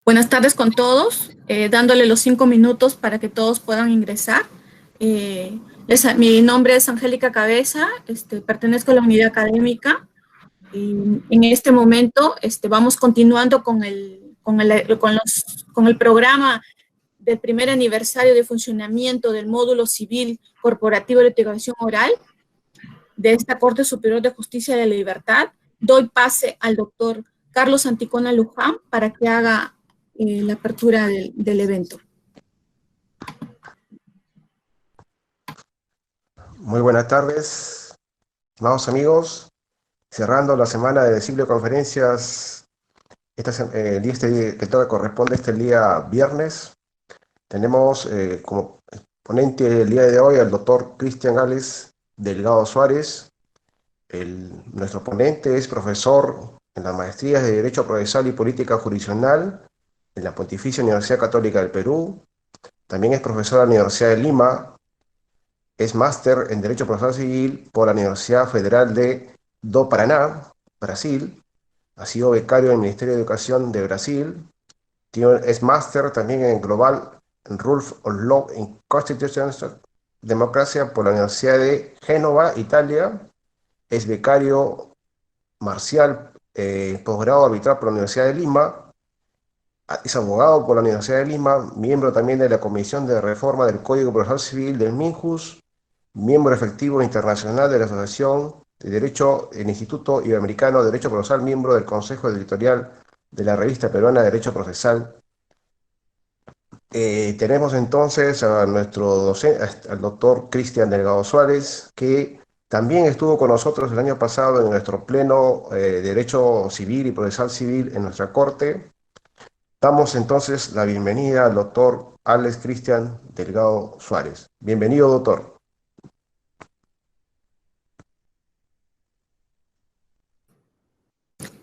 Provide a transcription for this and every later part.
Buenas tardes con todos, dándole los 5 minutos para que todos puedan ingresar. Mi nombre es Angélica Cabeza, pertenezco a la unidad académica y en este momento vamos continuando con el programa del primer aniversario de funcionamiento del módulo civil corporativo de litigación oral de esta Corte Superior de Justicia de la Libertad. Doy pase al doctor Carlos Anticona Luján para que haga la apertura del evento. Muy buenas tardes, estimados amigos. Cerrando la semana de ciclo de conferencias, el día que corresponde el día viernes, tenemos como ponente el día de hoy al doctor Cristian Gales Delgado Suárez. Nuestro ponente es profesor en las maestrías de Derecho Procesal y Política Jurisdiccional en la Pontificia Universidad Católica del Perú. También es profesor de la Universidad de Lima. Es máster en Derecho Procesal Civil por la Universidad Federal do Paraná, Brasil. Ha sido becario del Ministerio de Educación de Brasil. Es máster también en Global Rule of Law in Constitutional Democracia por la Universidad de Génova, Italia. Es becario marcial, posgrado arbitral por la Universidad de Lima. Es abogado por la Universidad de Lima, miembro también de la Comisión de Reforma del Código Procesal Civil del MINJUS, miembro efectivo internacional de la Asociación de Derecho, el Instituto Iberoamericano de Derecho Procesal, miembro del Consejo Editorial de la Revista Peruana de Derecho Procesal. Tenemos entonces a nuestro docente, al doctor Cristian Delgado Suárez, que también estuvo con nosotros el año pasado en nuestro pleno de Derecho Civil y Procesal Civil en nuestra Corte. Damos entonces la bienvenida al doctor Alex Cristian Delgado Suárez. Bienvenido, doctor.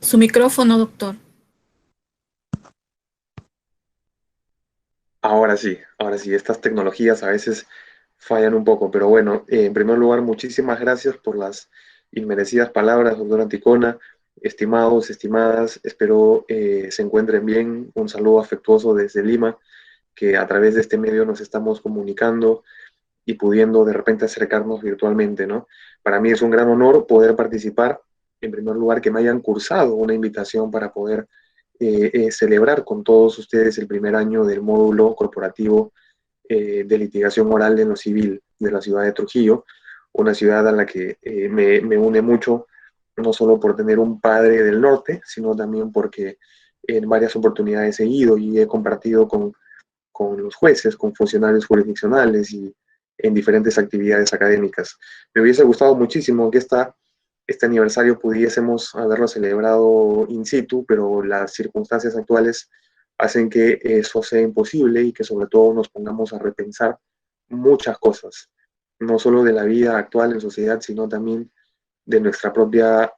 Su micrófono, doctor. Ahora sí, estas tecnologías a veces fallan un poco, pero bueno, en primer lugar, muchísimas gracias por las inmerecidas palabras, doctor Anticona. Estimados, estimadas, espero se encuentren bien. Un saludo afectuoso desde Lima, que a través de este medio nos estamos comunicando y pudiendo de repente acercarnos virtualmente, ¿no? Para mí es un gran honor poder participar, en primer lugar, que me hayan cursado una invitación para poder celebrar con todos ustedes el primer año del módulo corporativo de litigación oral en lo civil de la ciudad de Trujillo, una ciudad a la que me une mucho, no solo por tener un padre del norte, sino también porque en varias oportunidades he ido y he compartido con los jueces, con funcionarios jurisdiccionales y en diferentes actividades académicas. Me hubiese gustado muchísimo que este aniversario pudiésemos haberlo celebrado in situ, pero las circunstancias actuales hacen que eso sea imposible y que sobre todo nos pongamos a repensar muchas cosas, no solo de la vida actual en sociedad, sino también de nuestra propia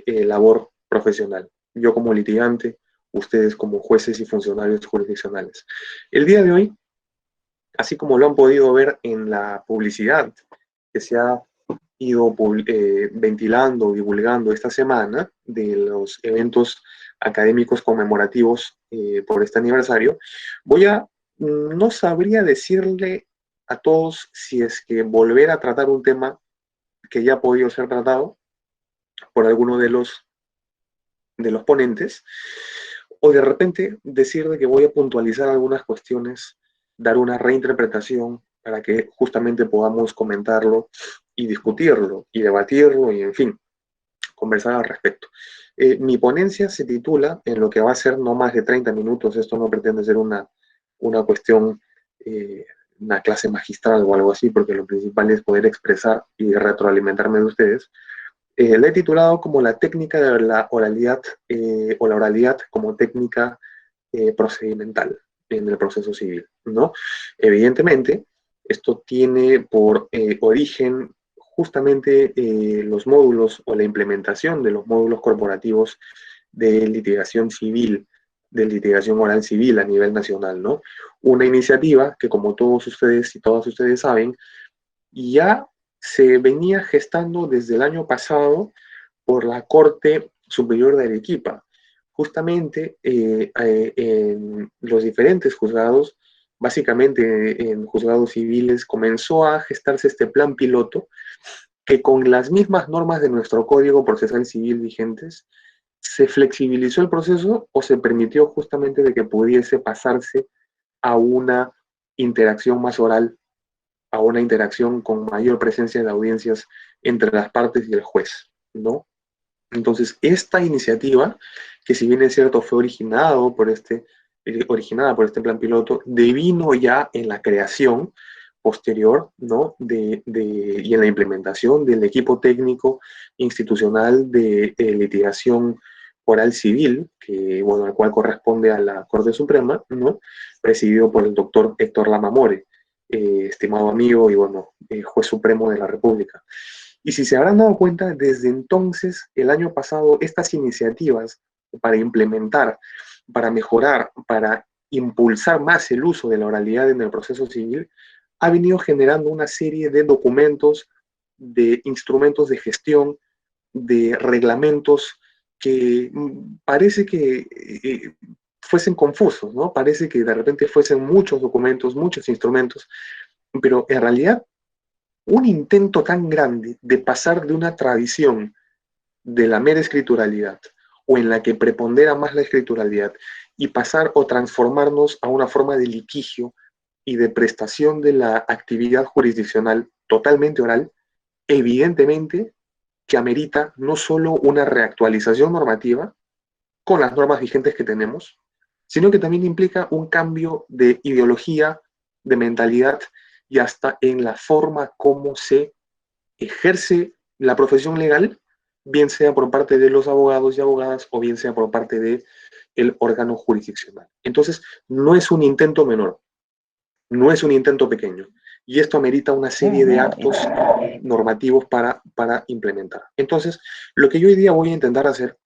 labor profesional. Yo como litigante, ustedes como jueces y funcionarios jurisdiccionales. El día de hoy, así como lo han podido ver en la publicidad que se ha ido ventilando, divulgando esta semana de los eventos académicos conmemorativos por este aniversario, no sabría decirle a todos si es que volver a tratar un tema que ya ha podido ser tratado por alguno de los ponentes, o de repente decir de que voy a puntualizar algunas cuestiones, dar una reinterpretación para que justamente podamos comentarlo y discutirlo y debatirlo y, en fin, conversar al respecto. Mi ponencia se titula, en lo que va a ser no más de 30 minutos, esto no pretende ser una cuestión, una clase magistral o algo así, porque lo principal es poder expresar y retroalimentarme de ustedes. La he titulado como la técnica de la oralidad o la oralidad como técnica procedimental en el proceso civil, ¿no? Evidentemente, esto tiene por origen justamente los módulos o la implementación de los módulos corporativos de litigación civil, de litigación oral civil a nivel nacional, ¿no? Una iniciativa que, como todos ustedes y todas ustedes saben, ya se venía gestando desde el año pasado por la Corte Superior de Arequipa, justamente en los diferentes juzgados, básicamente en juzgados civiles, comenzó a gestarse este plan piloto que con las mismas normas de nuestro Código Procesal Civil vigentes, se flexibilizó el proceso o se permitió justamente de que pudiese pasarse a una interacción más oral, a una interacción con mayor presencia de audiencias entre las partes y el juez, ¿no? Entonces, esta iniciativa, que si bien es cierto fue originada por este plan piloto, devino ya en la creación posterior, ¿no? Y en la implementación del equipo técnico institucional de litigación oral civil, que, bueno, al cual corresponde a la Corte Suprema, ¿no? Presidido por el doctor Héctor Lamamore, estimado amigo y, bueno, juez supremo de la República. Y si se habrán dado cuenta, desde entonces, el año pasado, estas iniciativas para implementar, para mejorar, para impulsar más el uso de la oralidad en el proceso civil, ha venido generando una serie de documentos, de instrumentos de gestión, de reglamentos que parece que fuesen confusos, ¿no? Parece que de repente fuesen muchos documentos, muchos instrumentos, pero en realidad un intento tan grande de pasar de una tradición de la mera escrituralidad o en la que prepondera más la escrituralidad y pasar o transformarnos a una forma de litigio y de prestación de la actividad jurisdiccional totalmente oral, evidentemente que amerita no solo una reactualización normativa con las normas vigentes que tenemos, sino que también implica un cambio de ideología, de mentalidad y hasta en la forma como se ejerce la profesión legal, bien sea por parte de los abogados y abogadas o bien sea por parte del órgano jurisdiccional. Entonces, no es un intento menor, no es un intento pequeño, y esto amerita una serie de actos normativos para implementar. Entonces, lo que yo hoy día voy a intentar hacer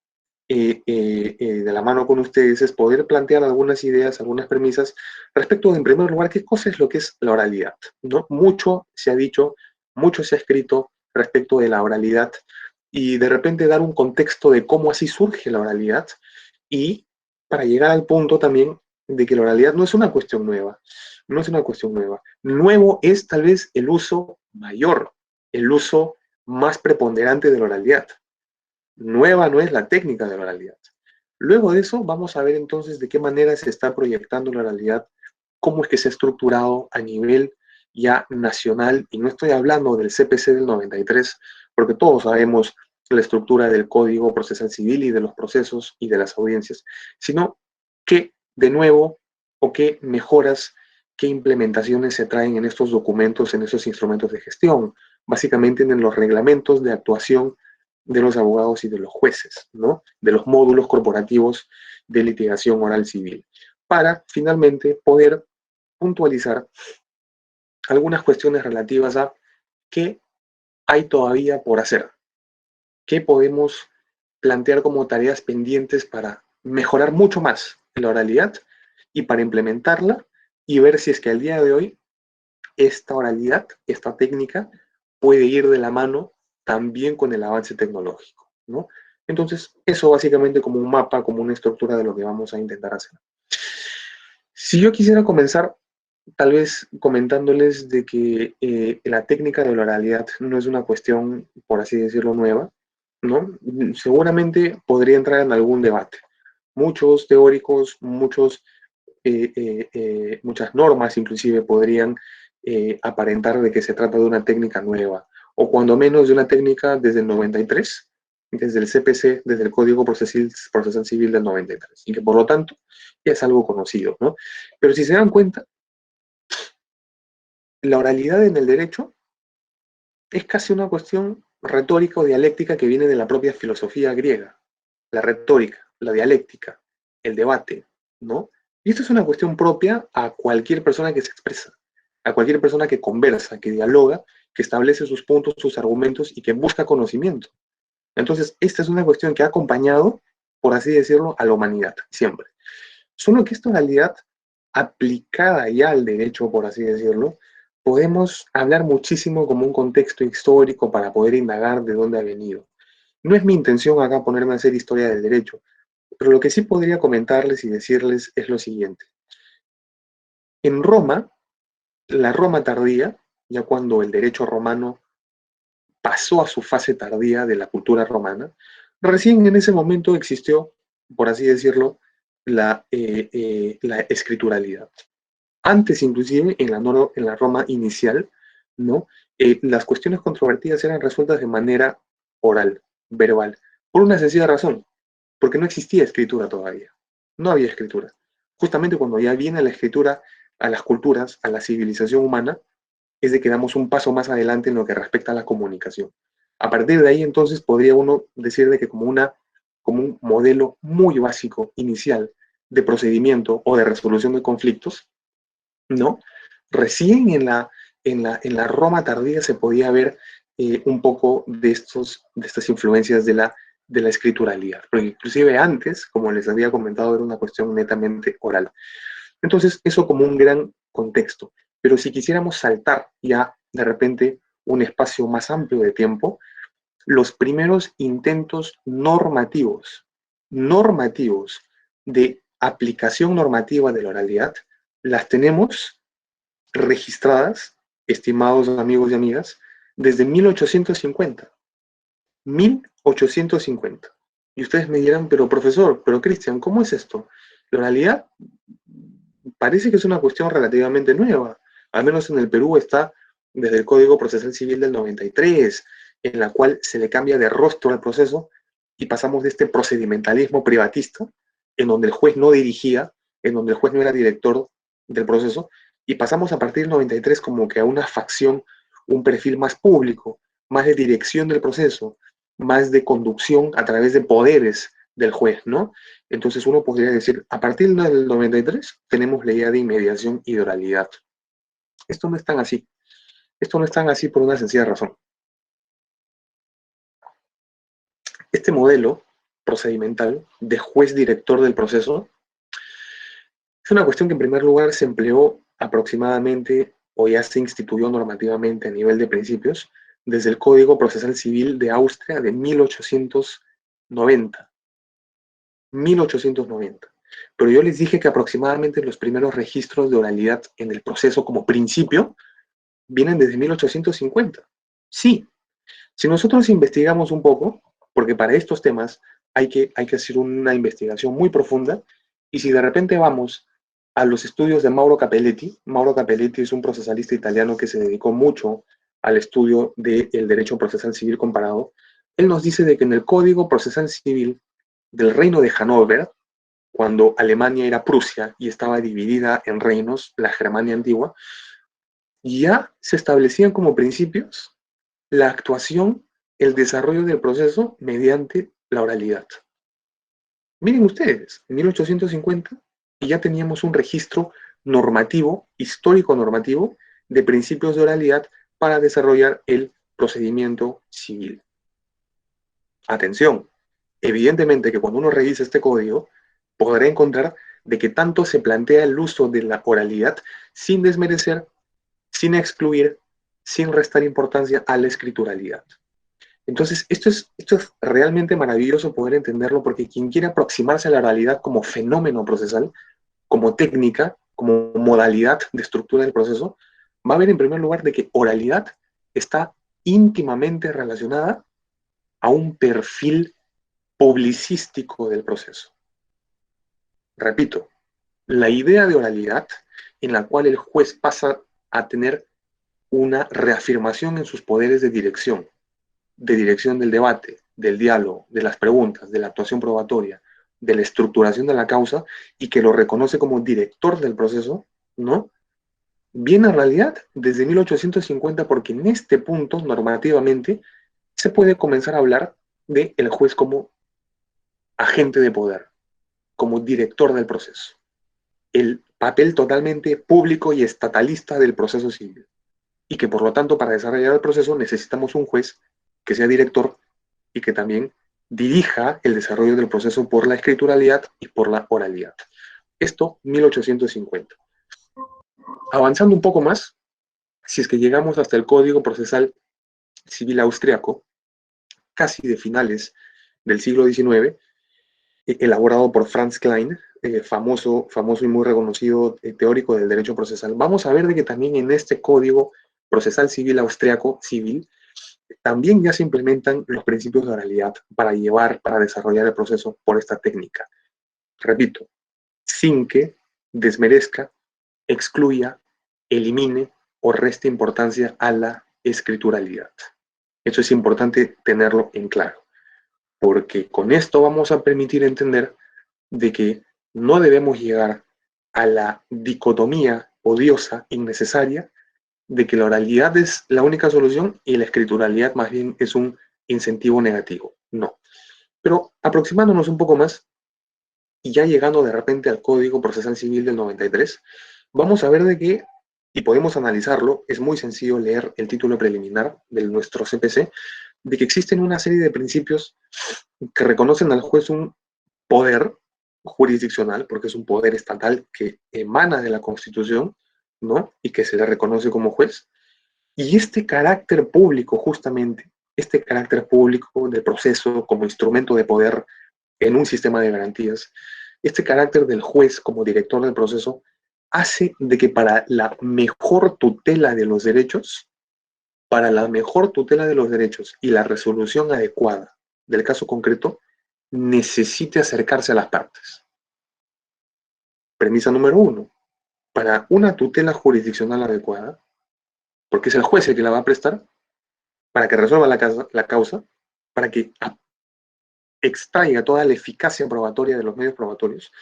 de la mano con ustedes es poder plantear algunas ideas, algunas premisas respecto de, en primer lugar, qué cosa es lo que es la oralidad, ¿no? Mucho se ha dicho, mucho se ha escrito respecto de la oralidad y de repente dar un contexto de cómo así surge la oralidad y para llegar al punto también de que la oralidad no es una cuestión nueva, no es una cuestión nueva. Nuevo es tal vez el uso mayor, el uso más preponderante de la oralidad. Nueva no es la técnica de la oralidad. Luego de eso vamos a ver entonces de qué manera se está proyectando la oralidad, cómo es que se ha estructurado a nivel ya nacional, y no estoy hablando del CPC del 93, porque todos sabemos la estructura del Código Procesal Civil y de los procesos y de las audiencias, sino qué de nuevo o qué mejoras, qué implementaciones se traen en estos documentos, en esos instrumentos de gestión, básicamente en los reglamentos de actuación de los abogados y de los jueces, ¿no? De los módulos corporativos de litigación oral civil, para finalmente poder puntualizar algunas cuestiones relativas a qué hay todavía por hacer, qué podemos plantear como tareas pendientes para mejorar mucho más la oralidad y para implementarla y ver si es que al día de hoy esta oralidad, esta técnica, puede ir de la mano también con el avance tecnológico, ¿no? Entonces, eso básicamente como un mapa, como una estructura de lo que vamos a intentar hacer. Si yo quisiera comenzar, tal vez comentándoles de que la técnica de la oralidad no es una cuestión, por así decirlo, nueva, ¿no? Seguramente podría entrar en algún debate. Muchos teóricos, muchas normas inclusive podrían aparentar de que se trata de una técnica nueva, o cuando menos de una técnica desde el 93, desde el CPC, desde el Código Procesal Civil del 93, y que por lo tanto ya es algo conocido, ¿no? Pero si se dan cuenta, la oralidad en el derecho es casi una cuestión retórica o dialéctica que viene de la propia filosofía griega, la retórica, la dialéctica, el debate, ¿no? Y esto es una cuestión propia a cualquier persona que se expresa, a cualquier persona que conversa, que dialoga, que establece sus puntos, sus argumentos y que busca conocimiento. Entonces, esta es una cuestión que ha acompañado, por así decirlo, a la humanidad, siempre. Solo que esta oralidad aplicada ya al derecho, por así decirlo, podemos hablar muchísimo como un contexto histórico para poder indagar de dónde ha venido. No es mi intención acá ponerme a hacer historia del derecho, Pero lo que sí podría comentarles y decirles es lo siguiente. En Roma, la Roma tardía, ya cuando el derecho romano pasó a su fase tardía de la cultura romana, recién en ese momento existió, por así decirlo, la escrituralidad. Antes, inclusive, en la Roma inicial, ¿no? Las cuestiones controvertidas eran resueltas de manera oral, verbal, por una sencilla razón, porque no existía escritura todavía. No había escritura. Justamente cuando ya viene la escritura a las culturas, a la civilización humana, es de que damos un paso más adelante en lo que respecta a la comunicación. A partir de ahí, entonces, podría uno decir de que como un modelo muy básico, inicial, de procedimiento o de resolución de conflictos, ¿no? Recién en la Roma tardía se podía ver un poco de estas influencias de la escrituralidad, porque inclusive antes, como les había comentado, era una cuestión netamente oral. Entonces, eso como un gran contexto. Pero si quisiéramos saltar ya de repente un espacio más amplio de tiempo, los primeros intentos normativos de aplicación normativa de la oralidad, las tenemos registradas, estimados amigos y amigas, desde 1850. 1850. Y ustedes me dirán, pero profesor, pero Cristian, ¿cómo es esto? La oralidad parece que es una cuestión relativamente nueva. Al menos en el Perú está desde el Código Procesal Civil del 93, en la cual se le cambia de rostro al proceso y pasamos de este procedimentalismo privatista, en donde el juez no dirigía, en donde el juez no era director del proceso, y pasamos a partir del 93 como que a una facción, un perfil más público, más de dirección del proceso, más de conducción a través de poderes del juez, ¿no? Entonces uno podría decir, a partir del 93 tenemos la idea de inmediación y de oralidad. Esto no es tan así. Esto no es tan así por una sencilla razón. Este modelo procedimental de juez director del proceso es una cuestión que en primer lugar se empleó aproximadamente o ya se instituyó normativamente a nivel de principios desde el Código Procesal Civil de Austria de 1890. 1890. Pero yo les dije que aproximadamente los primeros registros de oralidad en el proceso como principio vienen desde 1850. Sí, si nosotros investigamos un poco, porque para estos temas hay que hacer una investigación muy profunda, y si de repente vamos a los estudios de Mauro Capelletti es un procesalista italiano que se dedicó mucho al estudio del derecho procesal civil comparado, él nos dice de que en el Código Procesal Civil del Reino de Hannover, cuando Alemania era Prusia y estaba dividida en reinos, la Germania antigua, ya se establecían como principios la actuación, el desarrollo del proceso mediante la oralidad. Miren ustedes, en 1850 ya teníamos un registro normativo, histórico normativo, de principios de oralidad para desarrollar el procedimiento civil. Atención, evidentemente que cuando uno revisa este código, podrá encontrar de que tanto se plantea el uso de la oralidad sin desmerecer, sin excluir, sin restar importancia a la escrituralidad. Entonces, esto es realmente maravilloso poder entenderlo porque quien quiere aproximarse a la oralidad como fenómeno procesal, como técnica, como modalidad de estructura del proceso, va a ver en primer lugar de que oralidad está íntimamente relacionada a un perfil publicístico del proceso. Repito, la idea de oralidad en la cual el juez pasa a tener una reafirmación en sus poderes de dirección del debate, del diálogo, de las preguntas, de la actuación probatoria, de la estructuración de la causa y que lo reconoce como director del proceso, ¿no? Viene en realidad desde 1850 porque en este punto, normativamente, se puede comenzar a hablar de el juez como agente de poder, como director del proceso. El papel totalmente público y estatalista del proceso civil. Y que por lo tanto para desarrollar el proceso necesitamos un juez que sea director y que también dirija el desarrollo del proceso por la escrituralidad y por la oralidad. Esto 1850. Avanzando un poco más, si es que llegamos hasta el Código Procesal Civil Austriaco, casi de finales del siglo XIX, elaborado por Franz Klein, famoso y muy reconocido teórico del derecho procesal. Vamos a ver de que también en este Código Procesal Civil Austriaco Civil también ya se implementan los principios de oralidad para desarrollar el proceso por esta técnica. Repito, sin que desmerezca, excluya, elimine o reste importancia a la escrituralidad. Eso es importante tenerlo en claro, porque con esto vamos a permitir entender de que no debemos llegar a la dicotomía odiosa, innecesaria, de que la oralidad es la única solución y la escrituralidad más bien es un incentivo negativo. No. Pero aproximándonos un poco más, y ya llegando de repente al Código Procesal Civil del 93, vamos a ver de que, y podemos analizarlo, es muy sencillo leer el título preliminar de nuestro CPC, de que existen una serie de principios que reconocen al juez un poder jurisdiccional, porque es un poder estatal que emana de la Constitución, ¿no? Y que se le reconoce como juez. Y este carácter público, justamente, este carácter público del proceso como instrumento de poder en un sistema de garantías, este carácter del juez como director del proceso hace de que para la mejor tutela de los derechos, y la resolución adecuada del caso concreto, necesite acercarse a las partes. Premisa número 1. Para una tutela jurisdiccional adecuada, porque es el juez el que la va a prestar, para que resuelva la causa, para que extraiga toda la eficacia probatoria de los medios probatorios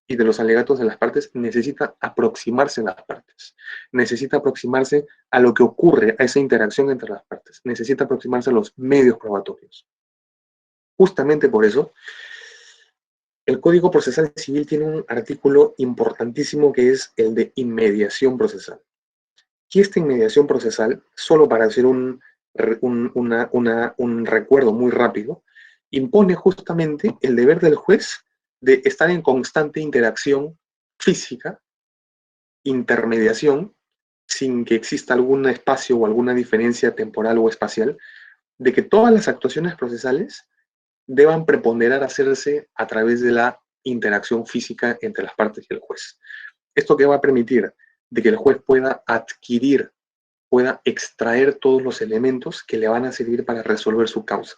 y de los alegatos de las partes, necesita aproximarse a las partes, necesita aproximarse a lo que ocurre, a esa interacción entre las partes, necesita aproximarse a los medios probatorios. Justamente por eso, el Código Procesal Civil tiene un artículo importantísimo que es el de inmediación procesal. Y esta inmediación procesal, solo para hacer un recuerdo muy rápido, impone justamente el deber del juez de estar en constante interacción física, intermediación, sin que exista algún espacio o alguna diferencia temporal o espacial, de que todas las actuaciones procesales deban preponderar hacerse a través de la interacción física entre las partes y el juez. ¿Esto qué va a permitir? De que el juez pueda adquirir, pueda extraer todos los elementos que le van a servir para resolver su causa,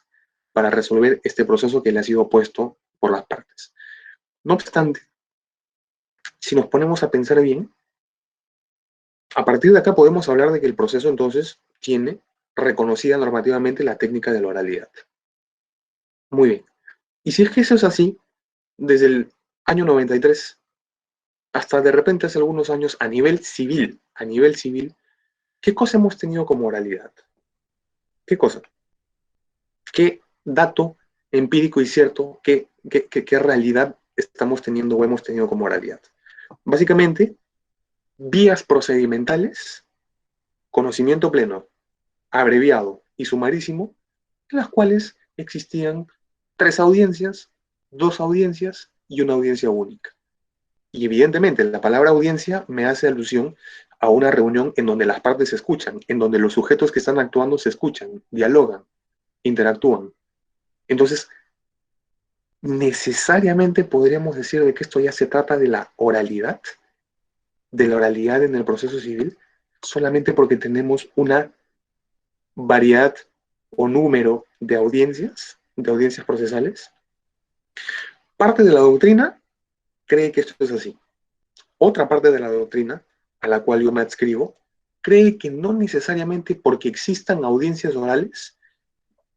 para resolver este proceso que le ha sido puesto por las partes. No obstante, si nos ponemos a pensar bien, a partir de acá podemos hablar de que el proceso entonces tiene reconocida normativamente la técnica de la oralidad. Muy bien. Y si es que eso es así, desde el año 93 hasta de repente hace algunos años a nivel civil, ¿qué cosa hemos tenido como oralidad? ¿Qué cosa? ¿Qué dato empírico y cierto, qué realidad estamos teniendo o hemos tenido como oralidad? Básicamente, vías procedimentales, conocimiento pleno, abreviado y sumarísimo, en las cuales existían 3 audiencias, 2 audiencias y una audiencia única. Y evidentemente la palabra audiencia me hace alusión a una reunión en donde las partes se escuchan, en donde los sujetos que están actuando se escuchan, dialogan, interactúan. Entonces, necesariamente podríamos decir de que esto ya se trata de la oralidad en el proceso civil, solamente porque tenemos una variedad o número de audiencias procesales. Parte de la doctrina cree que esto es así. Otra parte de la doctrina, a la cual yo me adscribo, cree que no necesariamente porque existan audiencias orales,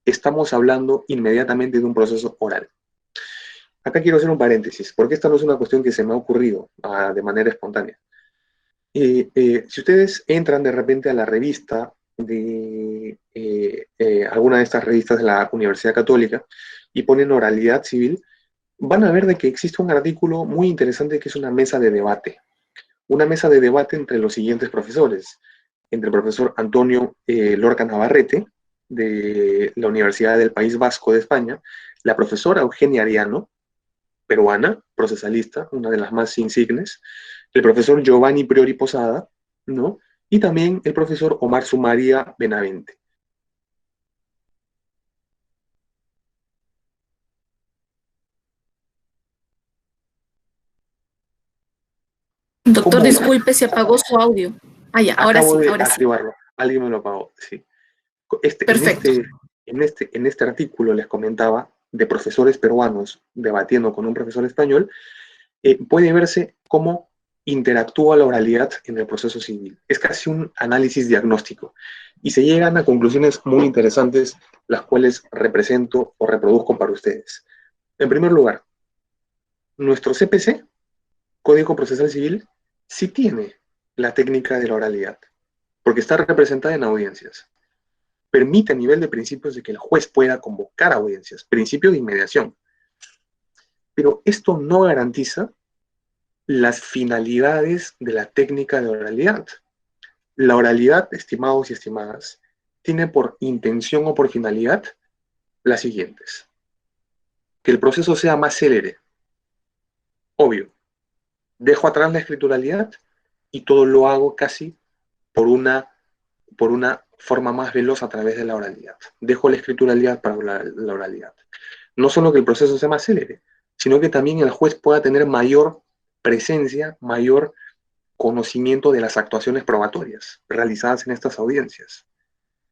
estamos hablando inmediatamente de un proceso oral. Acá quiero hacer un paréntesis, porque esta no es una cuestión que se me ha ocurrido de manera espontánea. Si ustedes entran de repente a la revista de alguna de estas revistas de la Universidad Católica y ponen oralidad civil, van a ver de que existe un artículo muy interesante que es una mesa de debate. Una mesa de debate entre los siguientes profesores, entre el profesor Antonio Lorca Navarrete, de la Universidad del País Vasco de España, la profesora Eugenia Ariano, peruana, procesalista, una de las más insignes, el profesor Giovanni Priori Posada, ¿no? Y también el profesor Omar Sumaria Benavente. Doctor, ¿Cómo? disculpe, se apagó su audio. Ah, ya, ahora sí, Acabo de ahora sí. activarlo. Alguien me lo apagó, sí. Este, en, Perfecto. este, en este artículo les comentaba de profesores peruanos debatiendo con un profesor español, puede verse cómo interactúa la oralidad en el proceso civil. Es casi un análisis diagnóstico y se llegan a conclusiones muy interesantes, las cuales represento o reproduzco para ustedes. En primer lugar, nuestro CPC, Código Procesal Civil, sí tiene la técnica de la oralidad, porque está representada en audiencias. Permite a nivel de principios de que el juez pueda convocar audiencias, principio de inmediación. Pero esto no garantiza las finalidades de la técnica de oralidad. La oralidad, estimados y estimadas, tiene por intención o por finalidad las siguientes. Que el proceso sea más célere. Obvio. Dejo atrás la escrituralidad y todo lo hago casi por una forma más veloz a través de la oralidad. Dejo la escrituralidad para la oralidad. No solo que el proceso sea más célere, sino que también el juez pueda tener mayor presencia, mayor conocimiento de las actuaciones probatorias realizadas en estas audiencias.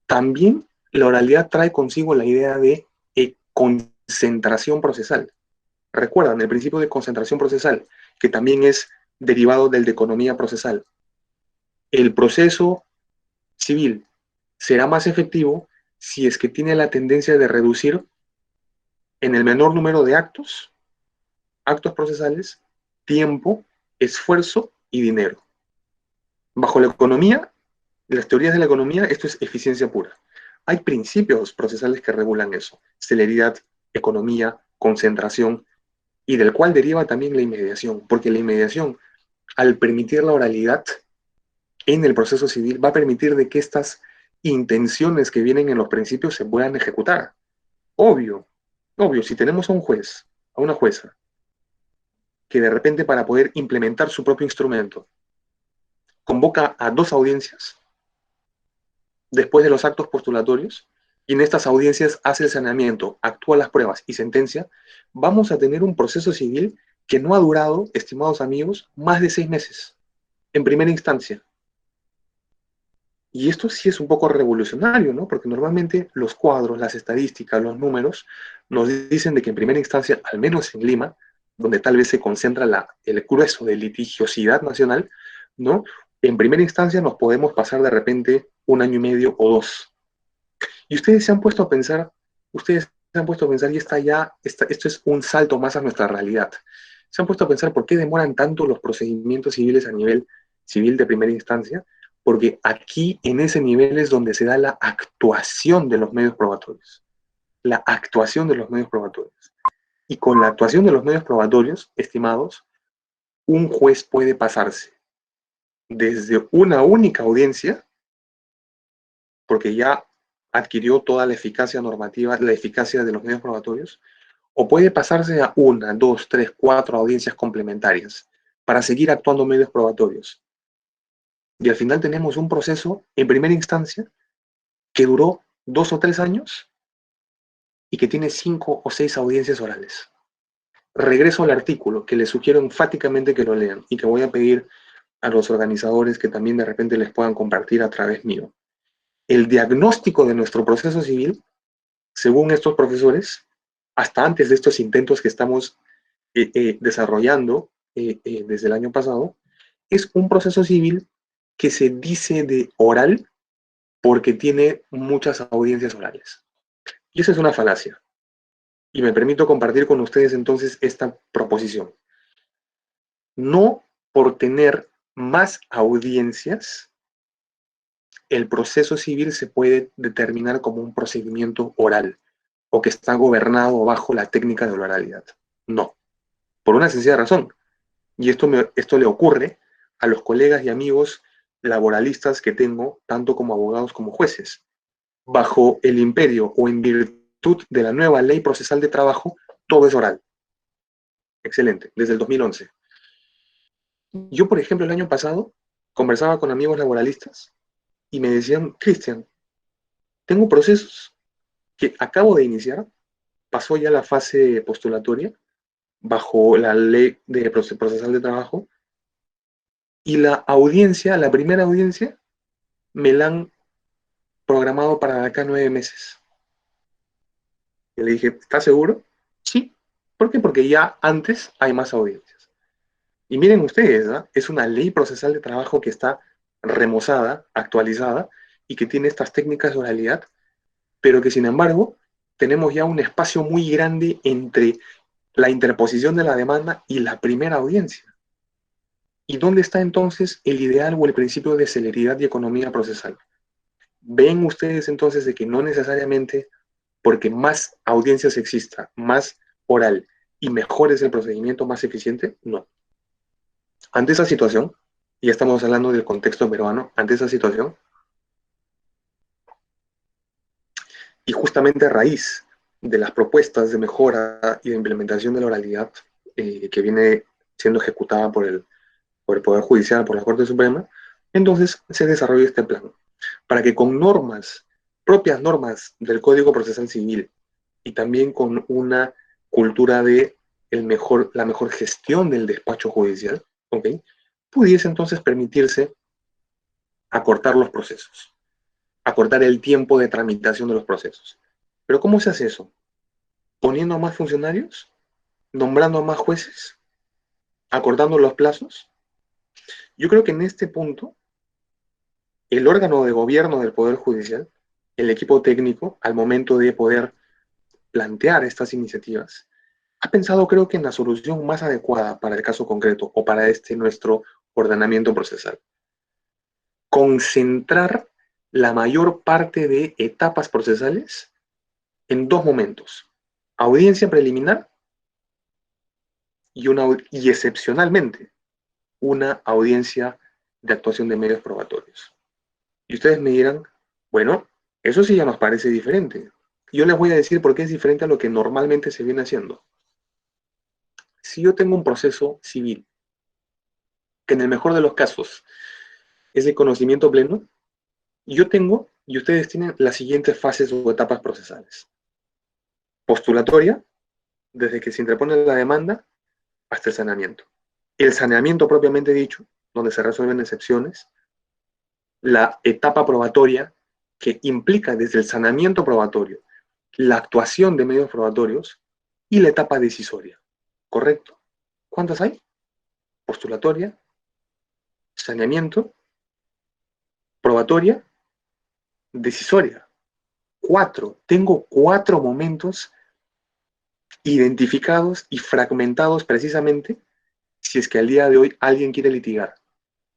También la oralidad trae consigo la idea de concentración procesal. Recuerdan el principio de concentración procesal, que también es derivado del de economía procesal. El proceso civil será más efectivo si es que tiene la tendencia de reducir en el menor número de actos procesales, tiempo, esfuerzo y dinero. Bajo la economía, las teorías de la economía, esto es eficiencia pura. Hay principios procesales que regulan eso: celeridad, economía, concentración, y del cual deriva también la inmediación, porque la inmediación, al permitir la oralidad en el proceso civil, va a permitir de que estas intenciones que vienen en los principios se puedan ejecutar. Obvio, obvio, si tenemos a un juez, a una jueza, que de repente para poder implementar su propio instrumento, convoca a 2 audiencias después de los actos postulatorios, y en estas audiencias hace el saneamiento, actúa las pruebas y sentencia, vamos a tener un proceso civil que no ha durado, estimados amigos, más de 6 meses, en primera instancia. Y esto sí es un poco revolucionario, ¿no? Porque normalmente los cuadros, las estadísticas, los números, nos dicen de que en primera instancia, al menos en Lima, donde tal vez se concentra el grueso de litigiosidad nacional, ¿no? En primera instancia nos podemos pasar de repente 1 año y medio o 2. Y ustedes se han puesto a pensar, y esto es un salto más a nuestra realidad. Se han puesto a pensar por qué demoran tanto los procedimientos civiles a nivel civil de primera instancia, porque aquí en ese nivel es donde se da la actuación de los medios probatorios. La actuación de los medios probatorios. Y con la actuación de los medios probatorios, estimados, un juez puede pasarse desde una única audiencia, porque ya adquirió toda la eficacia normativa, la eficacia de los medios probatorios, o puede pasarse a 1, 2, 3, 4 audiencias complementarias para seguir actuando medios probatorios. Y al final tenemos un proceso en primera instancia que duró 2 o 3 años y que tiene 5 o 6 audiencias orales. Regreso al artículo, que les sugiero enfáticamente que lo lean y que voy a pedir a los organizadores que también de repente les puedan compartir a través mío. El diagnóstico de nuestro proceso civil, según estos profesores, hasta antes de estos intentos que estamos desarrollando desde el año pasado, es un proceso civil que se dice de oral porque tiene muchas audiencias orales. Y esa es una falacia. Y me permito compartir con ustedes entonces esta proposición. No por tener más audiencias, el proceso civil se puede determinar como un procedimiento oral o que está gobernado bajo la técnica de la oralidad. No, por una sencilla razón. Y esto le ocurre a los colegas y amigos laboralistas que tengo, tanto como abogados como jueces. Bajo el imperio o en virtud de la nueva ley procesal de trabajo, todo es oral. Excelente, desde el 2011. Yo, por ejemplo, el año pasado conversaba con amigos laboralistas y me decían: Cristian, tengo procesos que acabo de iniciar, pasó ya la fase postulatoria bajo la ley de procesal de trabajo, Y la audiencia, la primera audiencia, me la han programado para de acá 9 meses. Y le dije, ¿estás seguro? Sí. ¿Por qué? Porque ya antes hay más audiencias. Y miren ustedes, ¿no? Es una ley procesal de trabajo que está remozada, actualizada, y que tiene estas técnicas de oralidad, pero que sin embargo tenemos ya un espacio muy grande entre la interposición de la demanda y la primera audiencia. ¿Y dónde está entonces el ideal o el principio de celeridad y economía procesal? ¿Ven ustedes entonces de que no necesariamente porque más audiencias exista, más oral y mejor es el procedimiento más eficiente? No. Ante esa situación, y ya estamos hablando del contexto peruano, ante esa situación, y justamente a raíz de las propuestas de mejora y de implementación de la oralidad que viene siendo ejecutada por el Poder Judicial, por la Corte Suprema, entonces se desarrolla este plan, para que con normas, propias normas del Código Procesal Civil, y también con una cultura de la mejor gestión del despacho judicial, ¿okay?, pudiese entonces permitirse acortar los procesos, acortar el tiempo de tramitación de los procesos. ¿Pero cómo se hace eso? ¿Poniendo a más funcionarios? ¿Nombrando a más jueces? ¿Acortando los plazos? Yo creo que en este punto, el órgano de gobierno del Poder Judicial, el equipo técnico, al momento de poder plantear estas iniciativas, ha pensado, creo que, en la solución más adecuada para el caso concreto o para nuestro ordenamiento procesal. Concentrar la mayor parte de etapas procesales en 2 momentos: audiencia preliminar y excepcionalmente una audiencia de actuación de medios probatorios. Y ustedes me dirán, bueno, eso sí ya nos parece diferente. Yo les voy a decir por qué es diferente a lo que normalmente se viene haciendo. Si yo tengo un proceso civil, que en el mejor de los casos es de conocimiento pleno, yo tengo y ustedes tienen las siguientes fases o etapas procesales. Postulatoria, desde que se interpone la demanda hasta el saneamiento. El saneamiento propiamente dicho, donde se resuelven excepciones. La etapa probatoria, que implica desde el saneamiento probatorio la actuación de medios probatorios, y la etapa decisoria. ¿Correcto? ¿Cuántas hay? Postulatoria, saneamiento, probatoria, decisoria. 4. Tengo 4 momentos identificados y fragmentados precisamente si es que al día de hoy alguien quiere litigar.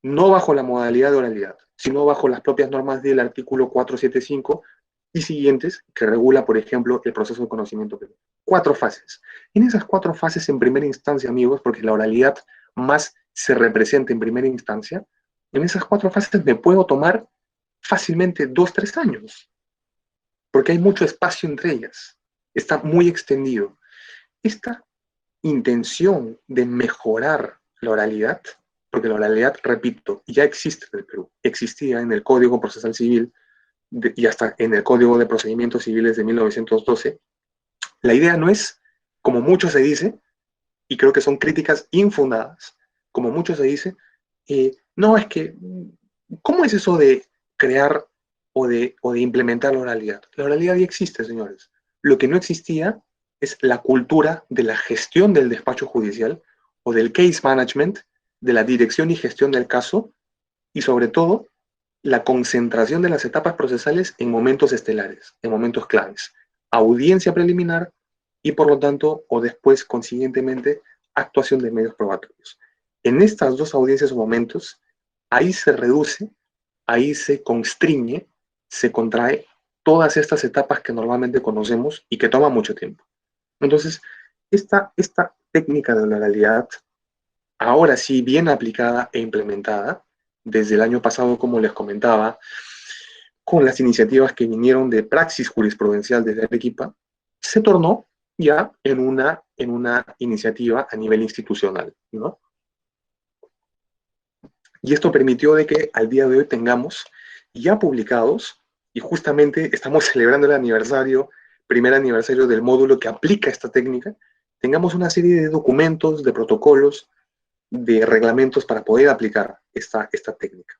No bajo la modalidad de oralidad, sino bajo las propias normas del artículo 475 y siguientes, que regula, por ejemplo, el proceso de conocimiento pleno. 4 fases. En esas 4 fases, en primera instancia, amigos, porque la oralidad más se representa en primera instancia, en esas 4 fases me puedo tomar fácilmente 2-3 años, porque hay mucho espacio entre ellas. Está muy extendido. Esta intención de mejorar la oralidad, porque la oralidad, repito, ya existe en el Perú, existía en el Código Procesal Civil y hasta en el Código de Procedimientos Civiles de 1912, la idea no es, como mucho se dice, y creo que son críticas infundadas, como mucho se dice, no, es que, ¿cómo es eso de crear o de implementar la oralidad? La oralidad ya existe, señores. Lo que no existía es la cultura de la gestión del despacho judicial o del case management, de la dirección y gestión del caso, y sobre todo la concentración de las etapas procesales en momentos estelares, en momentos claves. Audiencia preliminar y, por lo tanto, o después, consiguientemente, actuación de medios probatorios. En estas 2 audiencias o momentos, ahí se reduce, ahí se constriñe, se contrae todas estas etapas que normalmente conocemos y que toman mucho tiempo. Entonces, esta técnica de la oralidad, ahora sí bien aplicada e implementada, desde el año pasado, como les comentaba, con las iniciativas que vinieron de praxis jurisprudencial desde Arequipa, se tornó ya en una iniciativa a nivel institucional, ¿no? Y esto permitió de que al día de hoy tengamos ya publicados, y justamente estamos celebrando el primer aniversario del módulo que aplica esta técnica, tengamos una serie de documentos, de protocolos, de reglamentos para poder aplicar esta técnica.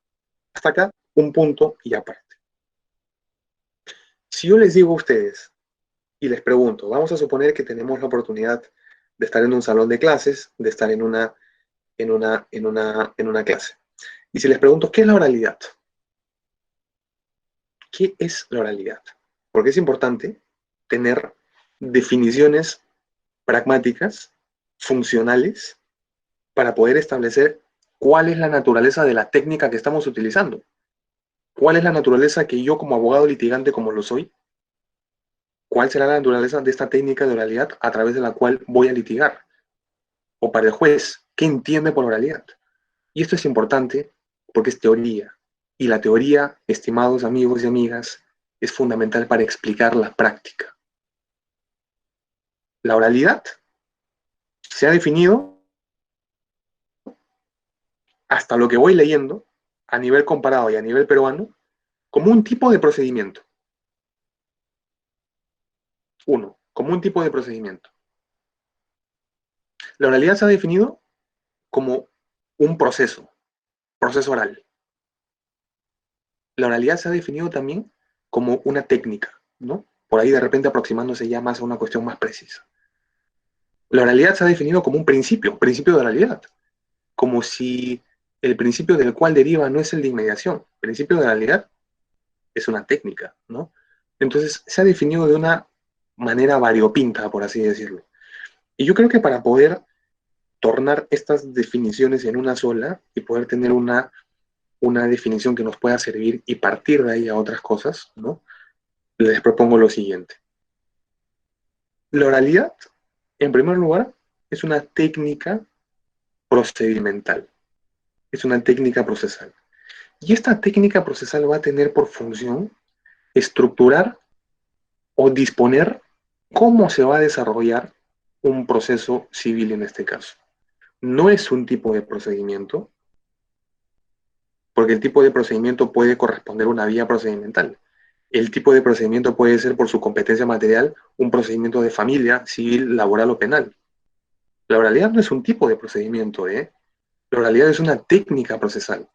Hasta acá, un punto y aparte. Si yo les digo a ustedes y les pregunto, vamos a suponer que tenemos la oportunidad de estar en un salón de clases, de estar en una clase. Y si les pregunto, ¿qué es la oralidad? ¿Qué es la oralidad? Porque es importante tener definiciones pragmáticas, funcionales, para poder establecer cuál es la naturaleza de la técnica que estamos utilizando. ¿Cuál es la naturaleza que yo como abogado litigante, como lo soy, cuál será la naturaleza de esta técnica de oralidad a través de la cual voy a litigar? O para el juez, ¿qué entiende por oralidad? Y esto es importante porque es teoría. Y la teoría, estimados amigos y amigas, es fundamental para explicar la práctica. La oralidad se ha definido, hasta lo que voy leyendo, a nivel comparado y a nivel peruano, como un tipo de procedimiento. Uno, como un tipo de procedimiento. La oralidad se ha definido como un proceso oral. La oralidad se ha definido también como una técnica, ¿no? Por ahí de repente aproximándose ya más a una cuestión más precisa. La oralidad se ha definido como un principio de oralidad, como si el principio del cual deriva no es el de inmediación. El principio de oralidad es una técnica, ¿no? Entonces se ha definido de una manera variopinta, por así decirlo. Y yo creo que para poder tornar estas definiciones en una sola y poder tener una definición que nos pueda servir y partir de ahí a otras cosas, ¿no? Les propongo lo siguiente. La oralidad, en primer lugar, es una técnica procedimental, es una técnica procesal. Y esta técnica procesal va a tener por función estructurar o disponer cómo se va a desarrollar un proceso civil en este caso. No es un tipo de procedimiento, porque el tipo de procedimiento puede corresponder a una vía procedimental. El tipo de procedimiento puede ser, por su competencia material, un procedimiento de familia, civil, laboral o penal. La oralidad no es un tipo de procedimiento, ¿eh? La oralidad es una técnica procesal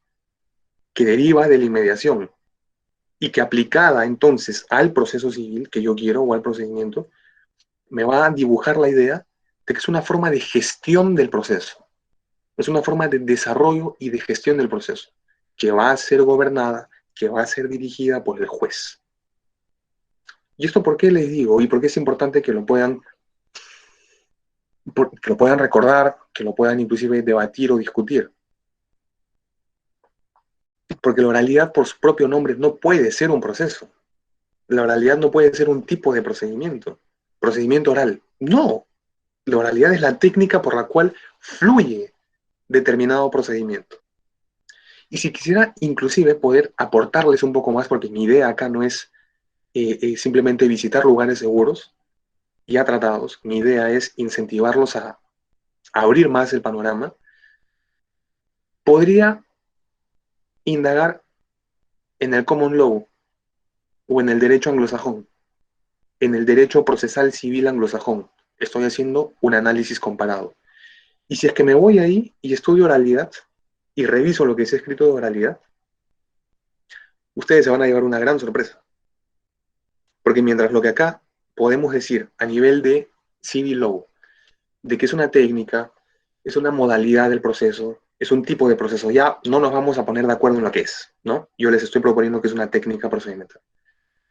que deriva de la inmediación y que aplicada entonces al proceso civil que yo quiero o al procedimiento, me va a dibujar la idea de que es una forma de gestión del proceso, es una forma de desarrollo y de gestión del proceso, que va a ser gobernada, que va a ser dirigida por el juez. ¿Y esto por qué les digo? ¿Y por qué es importante que lo puedan recordar, que lo puedan inclusive debatir o discutir? Porque la oralidad por su propio nombre no puede ser un proceso. La oralidad no puede ser un tipo de procedimiento oral. No, la oralidad es la técnica por la cual fluye determinado procedimiento. Y si quisiera inclusive poder aportarles un poco más, porque mi idea acá no es simplemente visitar lugares seguros y ya tratados, mi idea es incentivarlos a abrir más el panorama, podría indagar en el common law o en el derecho anglosajón, en el derecho procesal civil anglosajón. Estoy haciendo un análisis comparado. Y si es que me voy ahí y estudio oralidad y reviso lo que se ha escrito de oralidad, ustedes se van a llevar una gran sorpresa. Porque mientras lo que acá podemos decir a nivel de civil law, de que es una técnica, es una modalidad del proceso, es un tipo de proceso, ya no nos vamos a poner de acuerdo en lo que es, ¿no? Yo les estoy proponiendo que es una técnica procedimental.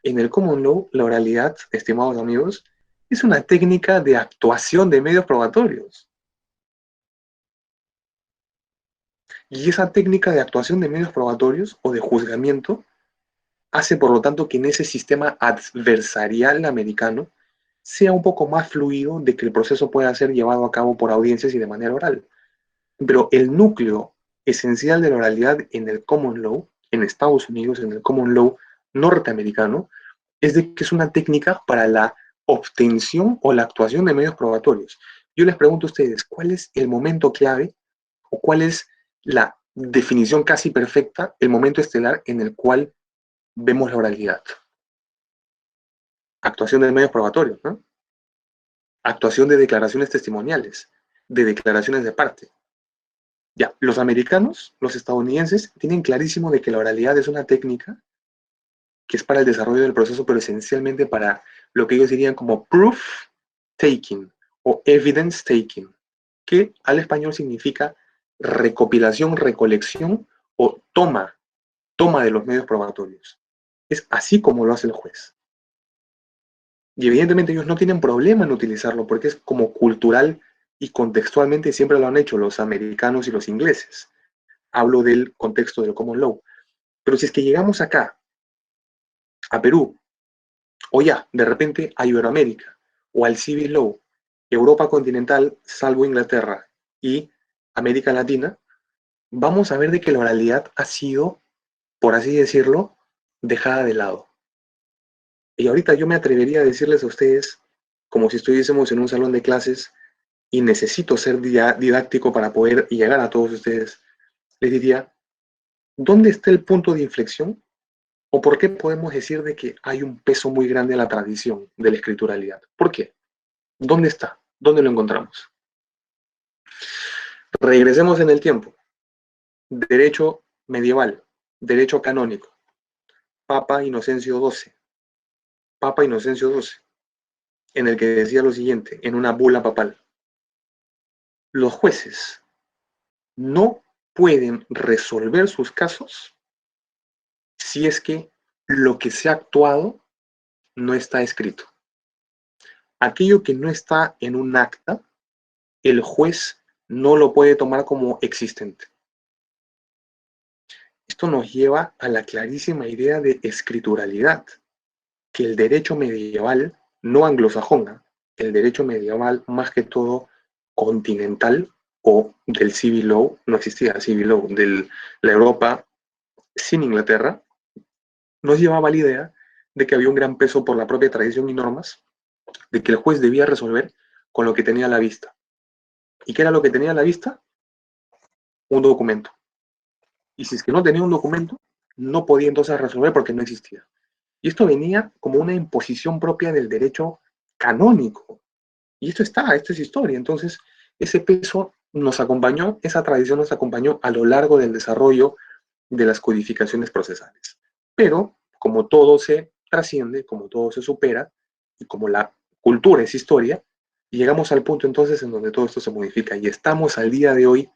En el common law, la oralidad, estimados amigos, es una técnica de actuación de medios probatorios. Y esa técnica de actuación de medios probatorios o de juzgamiento hace, por lo tanto, que en ese sistema adversarial americano sea un poco más fluido de que el proceso pueda ser llevado a cabo por audiencias y de manera oral. Pero el núcleo esencial de la oralidad en el common law, en Estados Unidos, en el common law norteamericano, es de que es una técnica para la obtención o la actuación de medios probatorios. Yo les pregunto a ustedes, ¿cuál es el momento clave o cuál es la definición casi perfecta, el momento estelar en el cual vemos la oralidad? Actuación de medios probatorios, ¿no? Actuación de declaraciones testimoniales, de declaraciones de parte. Ya, los americanos, los estadounidenses, tienen clarísimo de que la oralidad es una técnica que es para el desarrollo del proceso, pero esencialmente para lo que ellos dirían como proof taking o evidence taking, que al español significa recopilación, recolección o toma de los medios probatorios. Es así como lo hace el juez. Y evidentemente ellos no tienen problema en utilizarlo porque es como cultural y contextualmente siempre lo han hecho los americanos y los ingleses. Hablo del contexto del common law. Pero si es que llegamos acá, a Perú, o ya, de repente a Iberoamérica, o al civil law, Europa continental, salvo Inglaterra, y América Latina, vamos a ver de que la oralidad ha sido, por así decirlo, dejada de lado. Y ahorita yo me atrevería a decirles a ustedes, como si estuviésemos en un salón de clases y necesito ser didáctico para poder llegar a todos ustedes, les diría, ¿dónde está el punto de inflexión? ¿O por qué podemos decir de que hay un peso muy grande a la tradición de la escrituralidad? ¿Por qué? ¿Dónde está? ¿Dónde lo encontramos? Regresemos en el tiempo. Derecho medieval, derecho canónico. Papa Inocencio XII. Papa Inocencio XII, en el que decía lo siguiente, en una bula papal. Los jueces no pueden resolver sus casos si es que lo que se ha actuado no está escrito. Aquello que no está en un acta, el juez no lo puede tomar como existente. Esto nos lleva a la clarísima idea de escrituralidad, que el derecho medieval, no anglosajón, el derecho medieval más que todo continental o del civil law, no existía civil law, de la Europa sin Inglaterra, nos llevaba a la idea de que había un gran peso por la propia tradición y normas, de que el juez debía resolver con lo que tenía a la vista. ¿Y qué era lo que tenía a la vista? Un documento. Y si es que no tenía un documento, no podía entonces resolver porque no existía. Y esto venía como una imposición propia del derecho canónico. Y esto es historia. Entonces, ese peso nos acompañó, esa tradición nos acompañó a lo largo del desarrollo de las codificaciones procesales. Pero, como todo se trasciende, como todo se supera, y como la cultura es historia, llegamos al punto entonces en donde todo esto se modifica. Y estamos al día de hoy,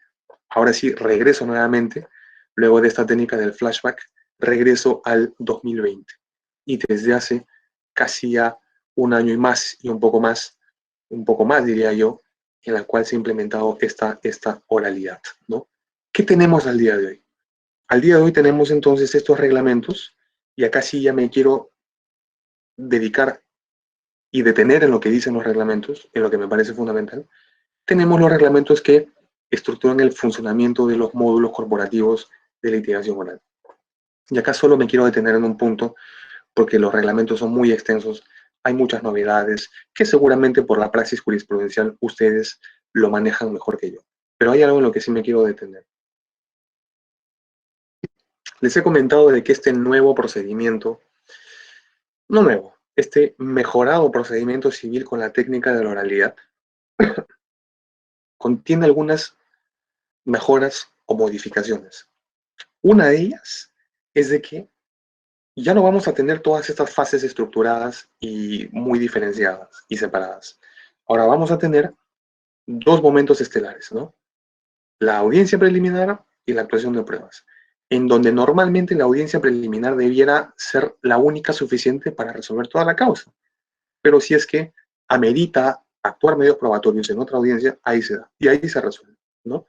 ahora sí, regreso nuevamente, luego de esta técnica del flashback, regreso al 2020. Y desde hace casi ya un año y más, y un poco más diría yo, en la cual se ha implementado esta oralidad, ¿no? ¿Qué tenemos al día de hoy? Al día de hoy tenemos entonces estos reglamentos, y acá sí ya me quiero dedicar y detener en lo que dicen los reglamentos, en lo que me parece fundamental. Tenemos los reglamentos que estructuran el funcionamiento de los módulos corporativos de litigación oral. Y acá solo me quiero detener en un punto, porque los reglamentos son muy extensos, hay muchas novedades, que seguramente por la praxis jurisprudencial ustedes lo manejan mejor que yo. Pero hay algo en lo que sí me quiero detener. Les he comentado de que este nuevo procedimiento, no nuevo, este mejorado procedimiento civil con la técnica de la oralidad, contiene algunas mejoras o modificaciones. Una de ellas es de que ya no vamos a tener todas estas fases estructuradas y muy diferenciadas y separadas. Ahora vamos a tener dos momentos estelares, ¿no? La audiencia preliminar y la actuación de pruebas, en donde normalmente la audiencia preliminar debiera ser la única suficiente para resolver toda la causa. Pero si es que amerita actuar medios probatorios en otra audiencia, ahí se da y ahí se resuelve, ¿no?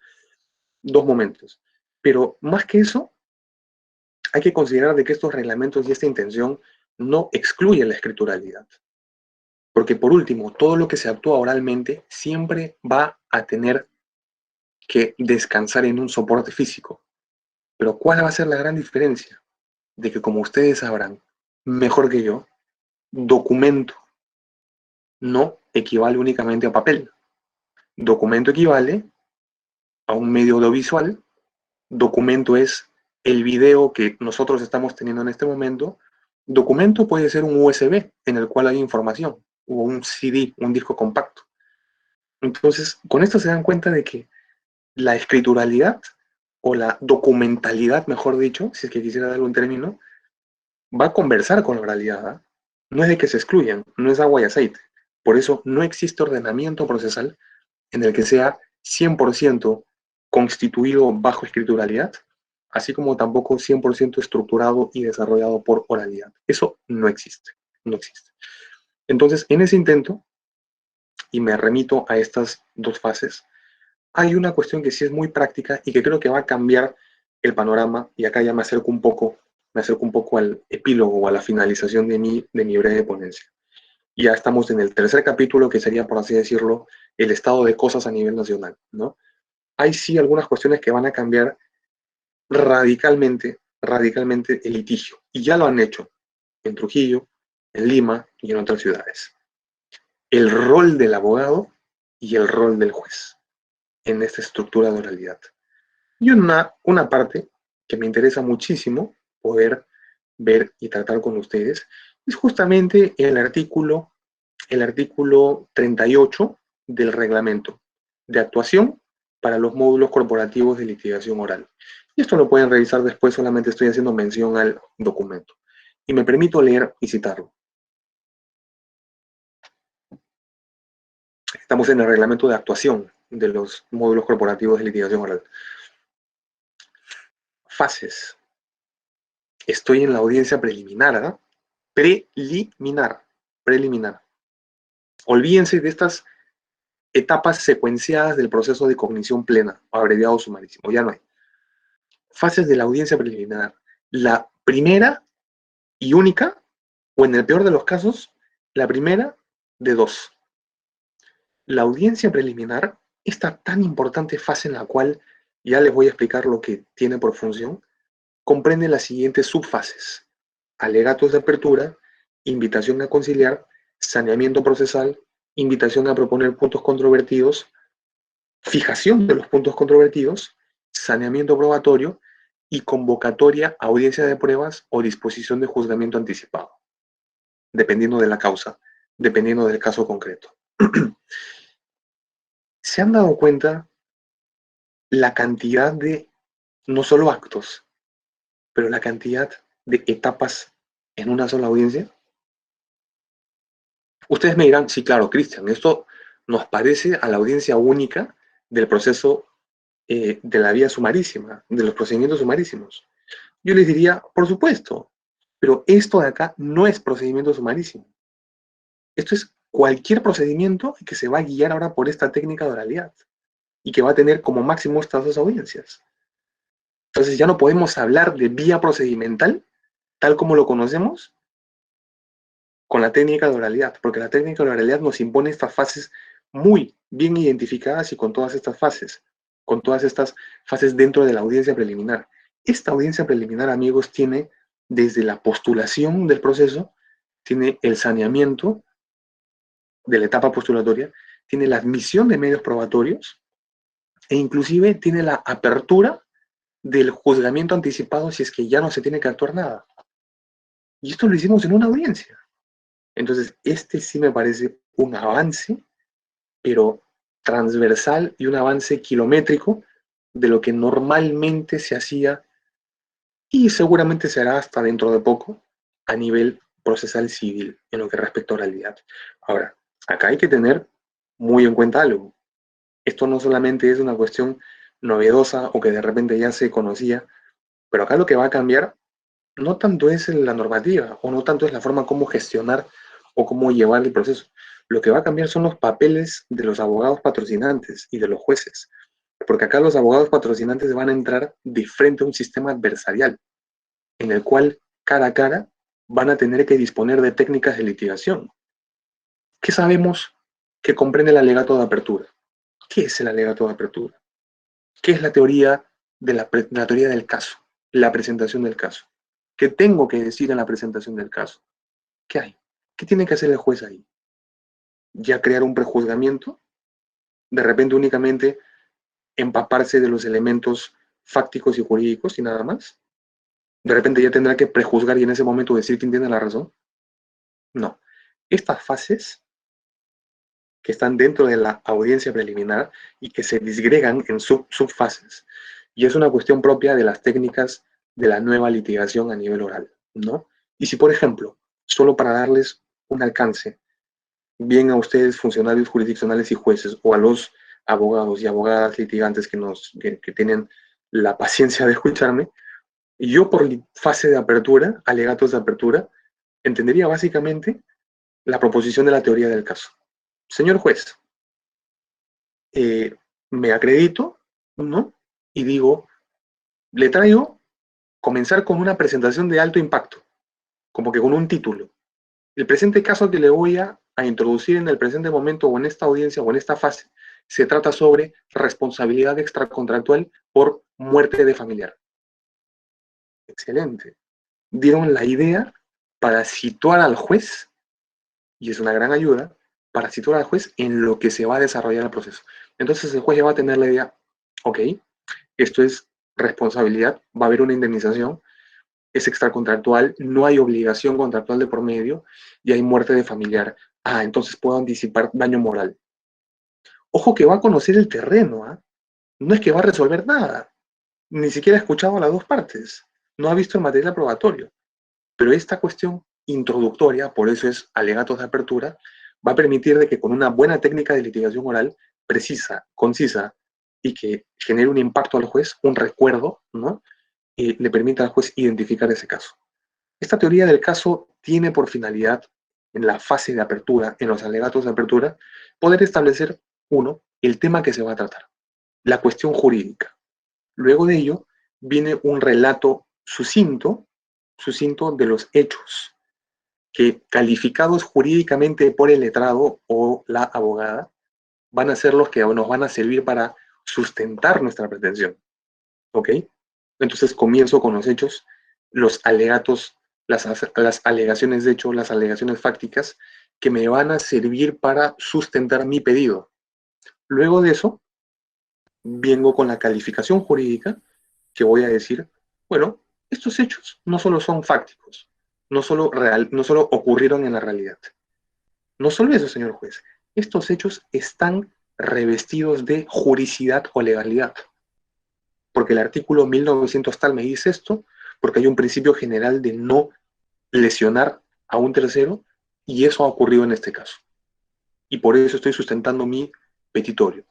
Dos momentos. Pero más que eso, hay que considerar de que estos reglamentos y esta intención no excluyen la escrituralidad. Porque por último, todo lo que se actúa oralmente siempre va a tener que descansar en un soporte físico. Pero ¿cuál va a ser la gran diferencia? De que, como ustedes sabrán, mejor que yo, documento no equivale únicamente a papel. Documento equivale a un medio audiovisual. Documento es el video que nosotros estamos teniendo en este momento. Documento puede ser un USB en el cual hay información, o un CD, un disco compacto. Entonces, con esto se dan cuenta de que la escrituralidad o la documentalidad, mejor dicho, si es que quisiera darle un término, va a conversar con la oralidad, ¿eh? No es de que se excluyan, no es agua y aceite. Por eso no existe ordenamiento procesal en el que sea 100% constituido bajo escrituralidad, así como tampoco 100% estructurado y desarrollado por oralidad. Eso no existe, no existe. Entonces, en ese intento, y me remito a estas dos fases, hay una cuestión que sí es muy práctica y que creo que va a cambiar el panorama, y acá ya me acerco un poco al epílogo o a la finalización de mi breve ponencia. Ya estamos en el tercer capítulo, que sería, por así decirlo, el estado de cosas a nivel nacional, ¿no? Hay sí algunas cuestiones que van a cambiar radicalmente, radicalmente el litigio, y ya lo han hecho en Trujillo, en Lima y en otras ciudades. El rol del abogado y el rol del juez en esta estructura de oralidad. Y una parte que me interesa muchísimo poder ver y tratar con ustedes es justamente el artículo 38 del reglamento de actuación para los módulos corporativos de litigación oral. Y esto lo pueden revisar después, solamente estoy haciendo mención al documento. Y me permito leer y citarlo. Estamos en el reglamento de actuación de los módulos corporativos de litigación oral. Fases. Estoy en la audiencia preliminar, ¿eh? Preliminar. Olvídense de estas etapas secuenciadas del proceso de cognición plena, abreviado sumarísimo, ya no hay. Fases de la audiencia preliminar. La primera y única, o en el peor de los casos, la primera de dos. La audiencia preliminar, esta tan importante fase en la cual ya les voy a explicar lo que tiene por función, comprende las siguientes subfases: alegatos de apertura, invitación a conciliar, saneamiento procesal, invitación a proponer puntos controvertidos, fijación de los puntos controvertidos, saneamiento probatorio y convocatoria a audiencia de pruebas o disposición de juzgamiento anticipado, dependiendo de la causa, dependiendo del caso concreto. ¿Se han dado cuenta la cantidad de, no solo actos, pero la cantidad de etapas en una sola audiencia? Ustedes me dirán, sí, claro, Cristian, esto nos parece a la audiencia única del proceso de la vía sumarísima, de los procedimientos sumarísimos. Yo les diría, por supuesto, pero esto de acá no es procedimiento sumarísimo. Esto es cualquier procedimiento que se va a guiar ahora por esta técnica de oralidad y que va a tener como máximo estas dos audiencias. Entonces ya no podemos hablar de vía procedimental tal como lo conocemos con la técnica de oralidad, porque la técnica de oralidad nos impone estas fases muy bien identificadas y con todas estas fases dentro de la audiencia preliminar. Esta audiencia preliminar, amigos, tiene desde la postulación del proceso, tiene el saneamiento de la etapa postulatoria, tiene la admisión de medios probatorios e inclusive tiene la apertura del juzgamiento anticipado si es que ya no se tiene que actuar nada. Y esto lo hicimos en una audiencia. Entonces, este sí me parece un avance, pero transversal, y un avance kilométrico de lo que normalmente se hacía y seguramente se hará hasta dentro de poco a nivel procesal civil en lo que respecta a oralidad. Ahora, acá hay que tener muy en cuenta algo. Esto no solamente es una cuestión novedosa o que de repente ya se conocía, pero acá lo que va a cambiar no tanto es la normativa o no tanto es la forma como gestionar o cómo llevar el proceso. Lo que va a cambiar son los papeles de los abogados patrocinantes y de los jueces, porque acá los abogados patrocinantes van a entrar de frente a un sistema adversarial en el cual cara a cara van a tener que disponer de técnicas de litigación. ¿Qué sabemos que comprende el alegato de apertura? ¿Qué es el alegato de apertura? ¿Qué es la teoría la teoría del caso? La presentación del caso. ¿Qué tengo que decir en la presentación del caso? ¿Qué hay? ¿Qué tiene que hacer el juez ahí? ¿Ya crear un prejuzgamiento? ¿De repente únicamente empaparse de los elementos fácticos y jurídicos y nada más? ¿De repente ya tendrá que prejuzgar y en ese momento decir quién tiene la razón? No. Estas fases que están dentro de la audiencia preliminar y que se disgregan en subfases. Y es una cuestión propia de las técnicas de la nueva litigación a nivel oral, ¿no? Y si, por ejemplo, solo para darles un alcance, bien a ustedes, funcionarios jurisdiccionales y jueces, o a los abogados y abogadas litigantes que tienen la paciencia de escucharme, yo por fase de apertura, alegatos de apertura, entendería básicamente la proposición de la teoría del caso. Señor juez, me acredito, ¿no? Y digo, le traigo comenzar con una presentación de alto impacto, como que con un título. El presente caso que le voy a introducir en el presente momento o en esta audiencia o en esta fase se trata sobre responsabilidad extracontractual por muerte de familiar. Excelente. Dieron la idea para situar al juez, y es una gran ayuda, para situar al juez en lo que se va a desarrollar el proceso. Entonces el juez ya va a tener la idea, ok, esto es responsabilidad, va a haber una indemnización, es extracontractual, no hay obligación contractual de por medio y hay muerte de familiar. Ah, entonces puedo anticipar daño moral. Ojo que va a conocer el terreno, ¿eh? No es que va a resolver nada, ni siquiera ha escuchado a las dos partes, no ha visto el material probatorio. Pero esta cuestión introductoria, por eso es alegatos de apertura, va a permitir de que con una buena técnica de litigación oral, precisa, concisa, y que genere un impacto al juez, un recuerdo, ¿no? Le permita al juez identificar ese caso. Esta teoría del caso tiene por finalidad, en la fase de apertura, en los alegatos de apertura, poder establecer, uno, el tema que se va a tratar, la cuestión jurídica. Luego de ello, viene un relato sucinto de los hechos, que calificados jurídicamente por el letrado o la abogada, van a ser los que nos van a servir para sustentar nuestra pretensión. ¿Ok? Entonces comienzo con los hechos, los alegatos, las alegaciones de hecho, las alegaciones fácticas, que me van a servir para sustentar mi pedido. Luego de eso, vengo con la calificación jurídica, que voy a decir, bueno, estos hechos no solo son fácticos, no solo ocurrieron en la realidad. No solo eso, señor juez, estos hechos están revestidos de juricidad o legalidad. Porque el artículo 1900 tal me dice esto, porque hay un principio general de no lesionar a un tercero, y eso ha ocurrido en este caso. Y por eso estoy sustentando mi petitorio.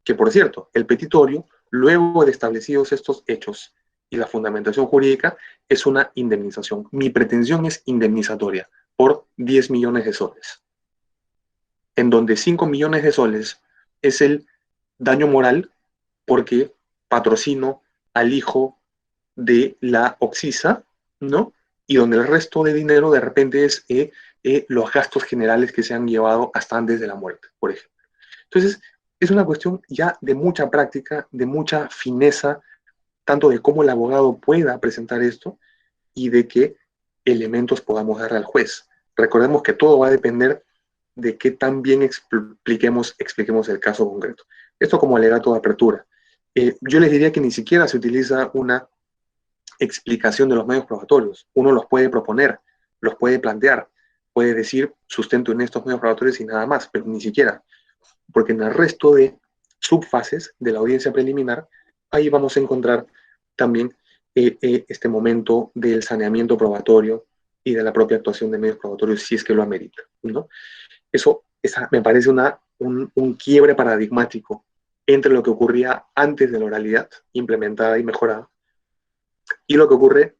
Que por cierto, el petitorio, luego de establecidos estos hechos y la fundamentación jurídica, es una indemnización. Mi pretensión es indemnizatoria por 10 millones de soles. En donde 5 millones de soles es el daño moral porque patrocino al hijo de la Oxisa, ¿no? Y donde el resto de dinero de repente es los gastos generales que se han llevado hasta antes de la muerte, por ejemplo. Entonces, es una cuestión ya de mucha práctica, de mucha fineza, tanto de cómo el abogado pueda presentar esto y de qué elementos podamos darle al juez. Recordemos que todo va a depender de qué tan bien expliquemos el caso concreto. Esto como alegato de apertura. Yo les diría que ni siquiera se utiliza una explicación de los medios probatorios. Uno los puede proponer, los puede plantear, puede decir sustento en estos medios probatorios y nada más, pero ni siquiera. Porque en el resto de subfases de la audiencia preliminar, ahí vamos a encontrar también este momento del saneamiento probatorio y de la propia actuación de medios probatorios si es que lo amerita, ¿no? Esa me parece un quiebre paradigmático entre lo que ocurría antes de la oralidad implementada y mejorada y lo que ocurre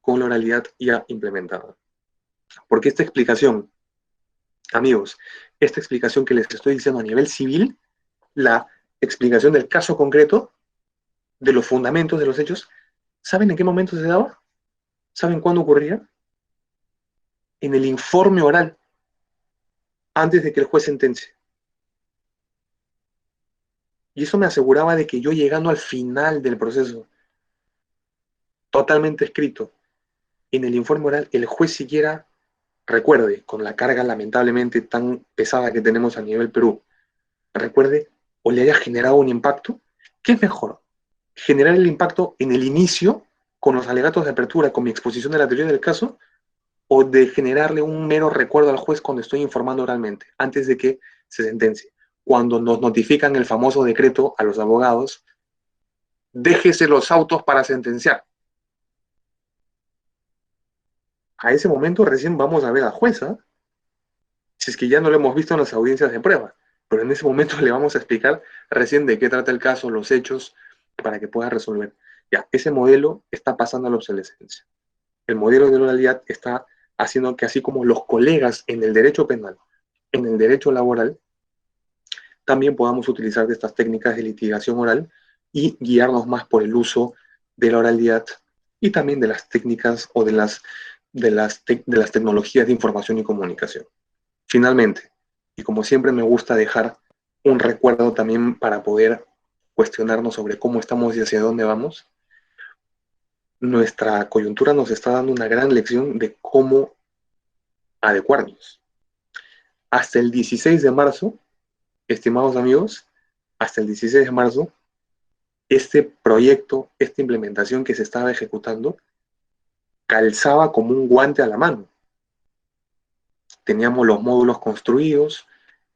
con la oralidad ya implementada. Porque esta explicación, amigos, esta explicación que les estoy diciendo a nivel civil, la explicación del caso concreto, de los fundamentos de los hechos, ¿saben en qué momento se daba? ¿Saben cuándo ocurría? En el informe oral, antes de que el juez sentencie. Y eso me aseguraba de que yo llegando al final del proceso, totalmente escrito, en el informe oral, el juez siquiera recuerde, con la carga lamentablemente tan pesada que tenemos a nivel Perú, recuerde o le haya generado un impacto. ¿Qué es mejor? ¿Generar el impacto en el inicio, con los alegatos de apertura, con mi exposición de la teoría del caso, o de generarle un mero recuerdo al juez cuando estoy informando oralmente, antes de que se sentencie. Cuando nos notifican el famoso decreto a los abogados, déjese los autos para sentenciar. A ese momento recién vamos a ver a la jueza, si es que ya no lo hemos visto en las audiencias de prueba, pero en ese momento le vamos a explicar recién de qué trata el caso, los hechos, para que pueda resolver. Ya, ese modelo está pasando a la obsolescencia. El modelo de oralidad está haciendo que así como los colegas en el derecho penal, en el derecho laboral, también podamos utilizar de estas técnicas de litigación oral y guiarnos más por el uso de la oralidad y también de las técnicas o de las tecnologías de información y comunicación. Finalmente, y como siempre me gusta dejar un recuerdo también para poder cuestionarnos sobre cómo estamos y hacia dónde vamos, nuestra coyuntura nos está dando una gran lección de cómo adecuarnos. Hasta el 16 de marzo, estimados amigos, hasta el 16 de marzo, este proyecto, esta implementación que se estaba ejecutando, calzaba como un guante a la mano. Teníamos los módulos construidos,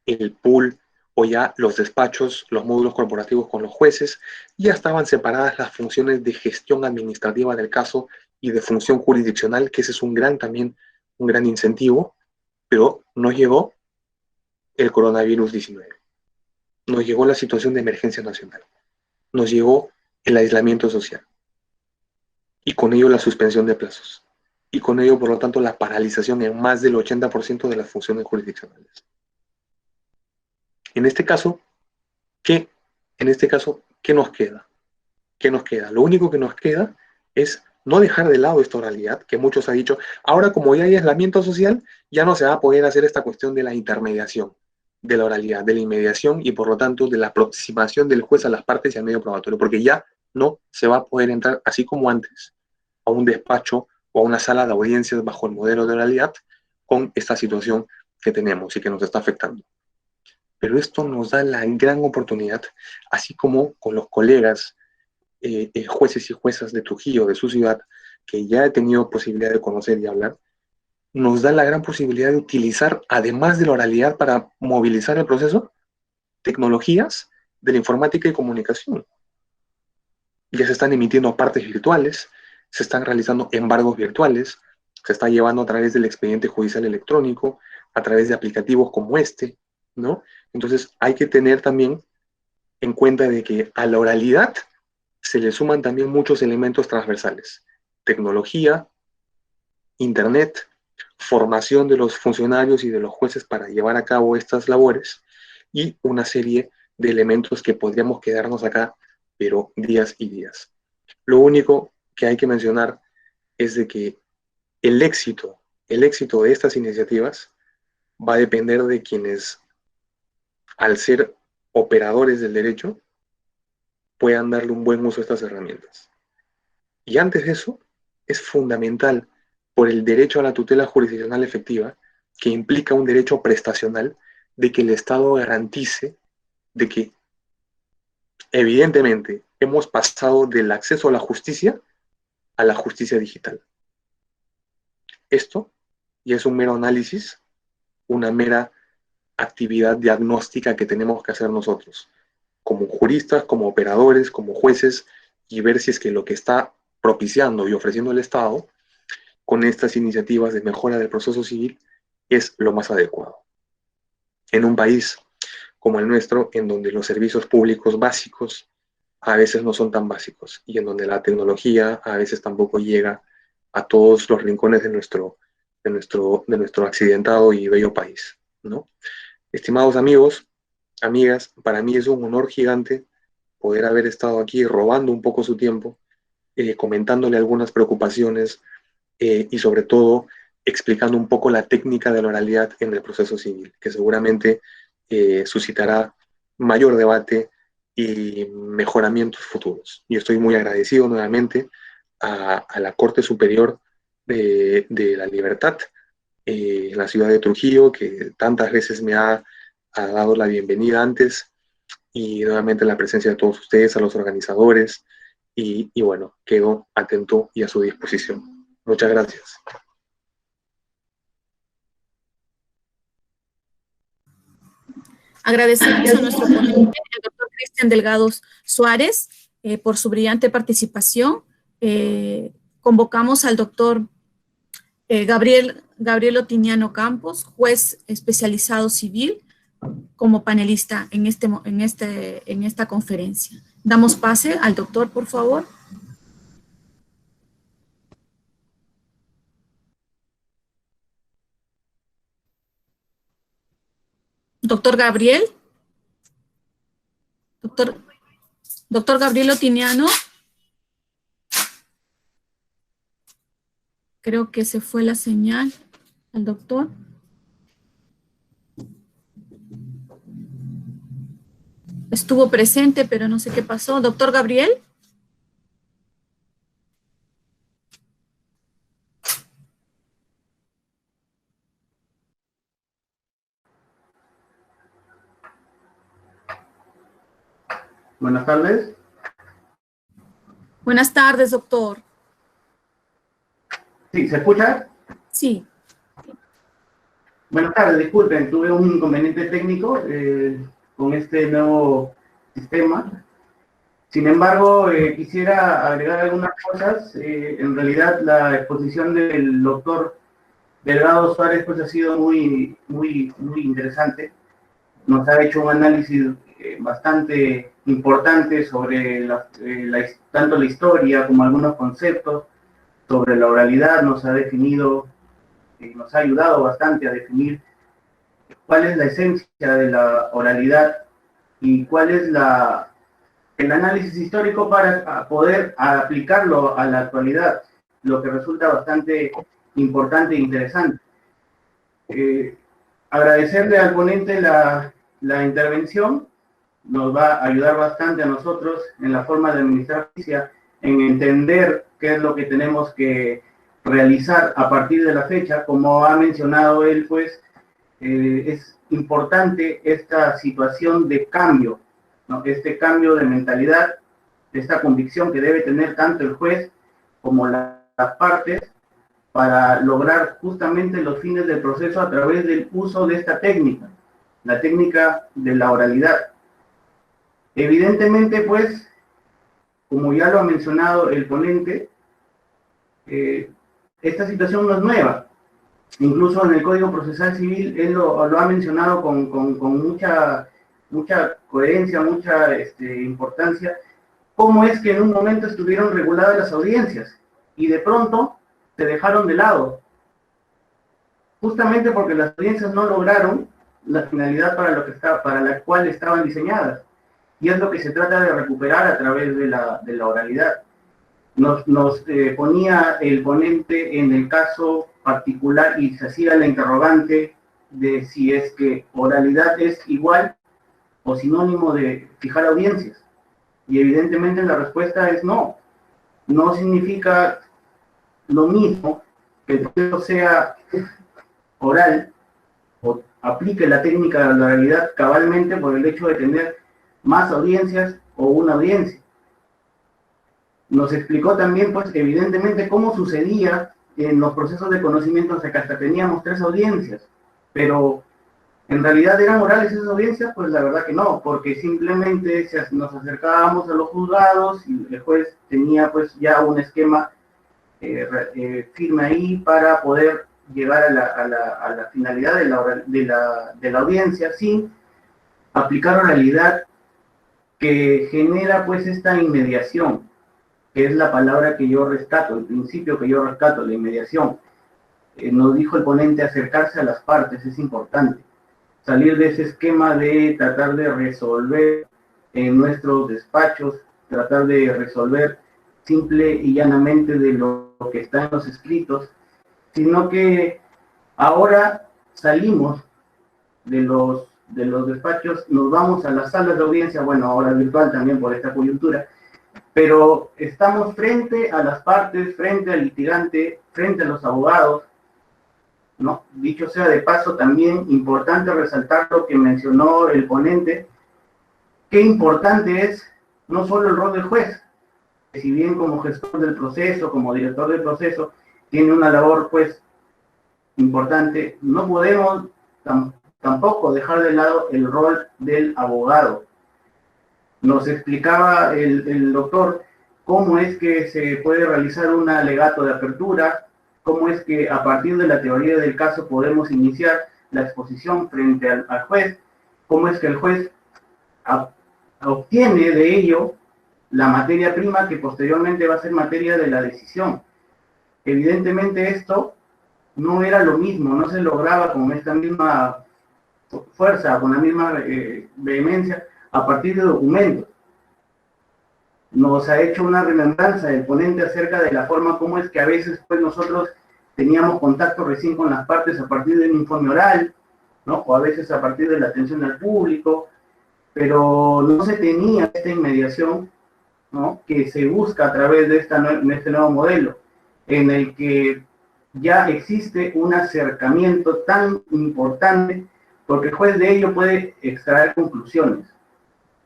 el pool o ya los despachos, los módulos corporativos con los jueces, ya estaban separadas las funciones de gestión administrativa del caso y de función jurisdiccional, que ese es también un gran incentivo, pero nos llegó el coronavirus 19, nos llegó la situación de emergencia nacional, nos llegó el aislamiento social y con ello la suspensión de plazos y con ello, por lo tanto, la paralización en más del 80% de las funciones jurisdiccionales. En este caso, ¿qué nos queda? ¿Qué nos queda? Lo único que nos queda es no dejar de lado esta oralidad, que muchos han dicho, ahora como ya hay aislamiento social, ya no se va a poder hacer esta cuestión de la intermediación, de la oralidad, de la inmediación y por lo tanto de la aproximación del juez a las partes y al medio probatorio, porque ya no se va a poder entrar, así como antes, a un despacho o a una sala de audiencias bajo el modelo de oralidad con esta situación que tenemos y que nos está afectando. Pero esto nos da la gran oportunidad, así como con los colegas jueces y juezas de Trujillo, de su ciudad, que ya he tenido posibilidad de conocer y hablar, nos da la gran posibilidad de utilizar, además de la oralidad para movilizar el proceso, tecnologías de la informática y comunicación. Ya se están emitiendo partes virtuales, se están realizando embargos virtuales, se está llevando a través del expediente judicial electrónico, a través de aplicativos como este, ¿no? Entonces hay que tener también en cuenta de que a la oralidad se le suman también muchos elementos transversales. Tecnología, internet, formación de los funcionarios y de los jueces para llevar a cabo estas labores y una serie de elementos que podríamos quedarnos acá, pero días y días. Lo único que hay que mencionar es de que el éxito de estas iniciativas va a depender de quienes, al ser operadores del derecho, puedan darle un buen uso a estas herramientas. Y antes de eso, es fundamental por el derecho a la tutela jurisdiccional efectiva, que implica un derecho prestacional, de que el Estado garantice de que, evidentemente, hemos pasado del acceso a la justicia digital. Esto ya es un mero análisis, una mera actividad diagnóstica que tenemos que hacer nosotros, como juristas, como operadores, como jueces, y ver si es que lo que está propiciando y ofreciendo el Estado con estas iniciativas de mejora del proceso civil es lo más adecuado. En un país como el nuestro, en donde los servicios públicos básicos a veces no son tan básicos y en donde la tecnología a veces tampoco llega a todos los rincones de nuestro accidentado y bello país, ¿no? Estimados amigos, amigas, para mí es un honor gigante poder haber estado aquí robando un poco su tiempo, comentándole algunas preocupaciones y sobre todo explicando un poco la técnica de la oralidad en el proceso civil, que seguramente suscitará mayor debate y mejoramientos futuros. Yo estoy muy agradecido nuevamente a la Corte Superior de la Libertad en la ciudad de Trujillo, que tantas veces me ha dado la bienvenida antes, y nuevamente la presencia de todos ustedes, a los organizadores, y bueno, quedo atento y a su disposición. Muchas gracias. Agradecemos a nuestro ponente, el doctor Cristian Delgado Suárez, por su brillante participación. Convocamos al doctor Gabriel Otiniano Campos, juez especializado civil, como panelista en esta conferencia. Damos pase al doctor, por favor. Doctor Gabriel. Doctor Gabriel Otiniano. Creo que se fue la señal al doctor. Estuvo presente, pero no sé qué pasó. Doctor Gabriel. Buenas tardes. Buenas tardes, doctor. Sí, ¿se escucha? Sí. Buenas tardes, disculpen, tuve un inconveniente técnico con este nuevo sistema. Sin embargo, quisiera agregar algunas cosas. En realidad, la exposición del doctor Delgado Suárez pues, ha sido muy interesante. Nos ha hecho un análisis bastante importante sobre tanto la historia como algunos conceptos sobre la oralidad. Nos ha definido, nos ha ayudado bastante a definir cuál es la esencia de la oralidad y cuál es el análisis histórico para poder aplicarlo a la actualidad, lo que resulta bastante importante e interesante. Agradecerle al ponente la intervención, nos va a ayudar bastante a nosotros en la forma de administrar justicia, en entender qué es lo que tenemos que realizar a partir de la fecha. Como ha mencionado él, pues es importante esta situación de cambio, ¿no? Este cambio de mentalidad, esta convicción que debe tener tanto el juez como las partes para lograr justamente los fines del proceso a través del uso de esta técnica, la técnica de la oralidad. Evidentemente, pues, como ya lo ha mencionado el ponente, esta situación no es nueva. Incluso en el Código Procesal Civil, él lo ha mencionado con mucha coherencia, mucha importancia, cómo es que en un momento estuvieron reguladas las audiencias y de pronto se dejaron de lado, justamente porque las audiencias no lograron la finalidad para la cual estaban diseñadas. Y es lo que se trata de recuperar a través de la oralidad. Nos ponía el ponente en el caso particular y se hacía la interrogante de si es que oralidad es igual o sinónimo de fijar audiencias. Y evidentemente la respuesta es no. No significa lo mismo que el proceso sea oral o aplique la técnica de la oralidad cabalmente por el hecho de tener más audiencias o una audiencia. Nos explicó también, pues, evidentemente cómo sucedía en los procesos de conocimiento hasta que hasta teníamos 3 audiencias, pero en realidad eran orales esas audiencias, pues la verdad que no, porque simplemente nos acercábamos a los juzgados y el juez tenía pues ya un esquema firme ahí para poder llegar a la finalidad de la audiencia sin aplicar oralidad que genera pues esta inmediación, que es la palabra que yo rescato, el principio que yo rescato, la inmediación. Nos dijo el ponente, acercarse a las partes es importante, salir de ese esquema de tratar de resolver en nuestros despachos, tratar de resolver simple y llanamente de lo que está en los escritos, sino que ahora salimos de los despachos, nos vamos a las salas de audiencia, bueno, ahora virtual también por esta coyuntura, pero estamos frente a las partes, frente al litigante, frente a los abogados, ¿no? Dicho sea de paso, también importante resaltar lo que mencionó el ponente, qué importante es no solo el rol del juez, que si bien como gestor del proceso, como director del proceso, tiene una labor pues importante, no podemos tampoco dejar de lado el rol del abogado. Nos explicaba el doctor cómo es que se puede realizar un alegato de apertura, cómo es que a partir de la teoría del caso podemos iniciar la exposición frente al juez, cómo es que el juez obtiene de ello la materia prima que posteriormente va a ser materia de la decisión. Evidentemente esto no era lo mismo, no se lograba con esta misma fuerza, con la misma vehemencia a partir de documentos. Nos ha hecho una remembranza el ponente acerca de la forma como es que a veces pues nosotros teníamos contacto recién con las partes a partir de un informe oral, ¿no? O a veces a partir de la atención al público, pero no se tenía esta inmediación, ¿no?, que se busca a través de este nuevo modelo, en el que ya existe un acercamiento tan importante, porque el juez de ello puede extraer conclusiones,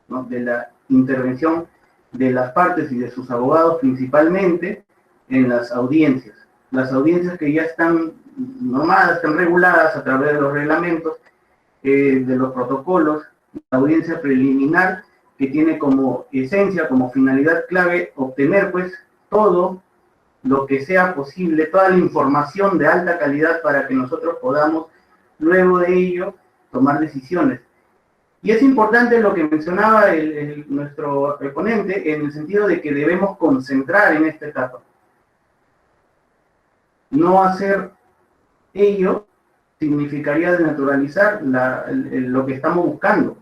¿no?, de la intervención de las partes y de sus abogados, principalmente en las audiencias. Las audiencias que ya están normadas, están reguladas a través de los reglamentos, de los protocolos, la audiencia preliminar, que tiene como esencia, como finalidad clave, obtener pues todo lo que sea posible, toda la información de alta calidad para que nosotros podamos luego de ello tomar decisiones. Y es importante lo que mencionaba nuestro ponente, en el sentido de que debemos concentrar en esta etapa. No hacer ello significaría desnaturalizar lo que estamos buscando,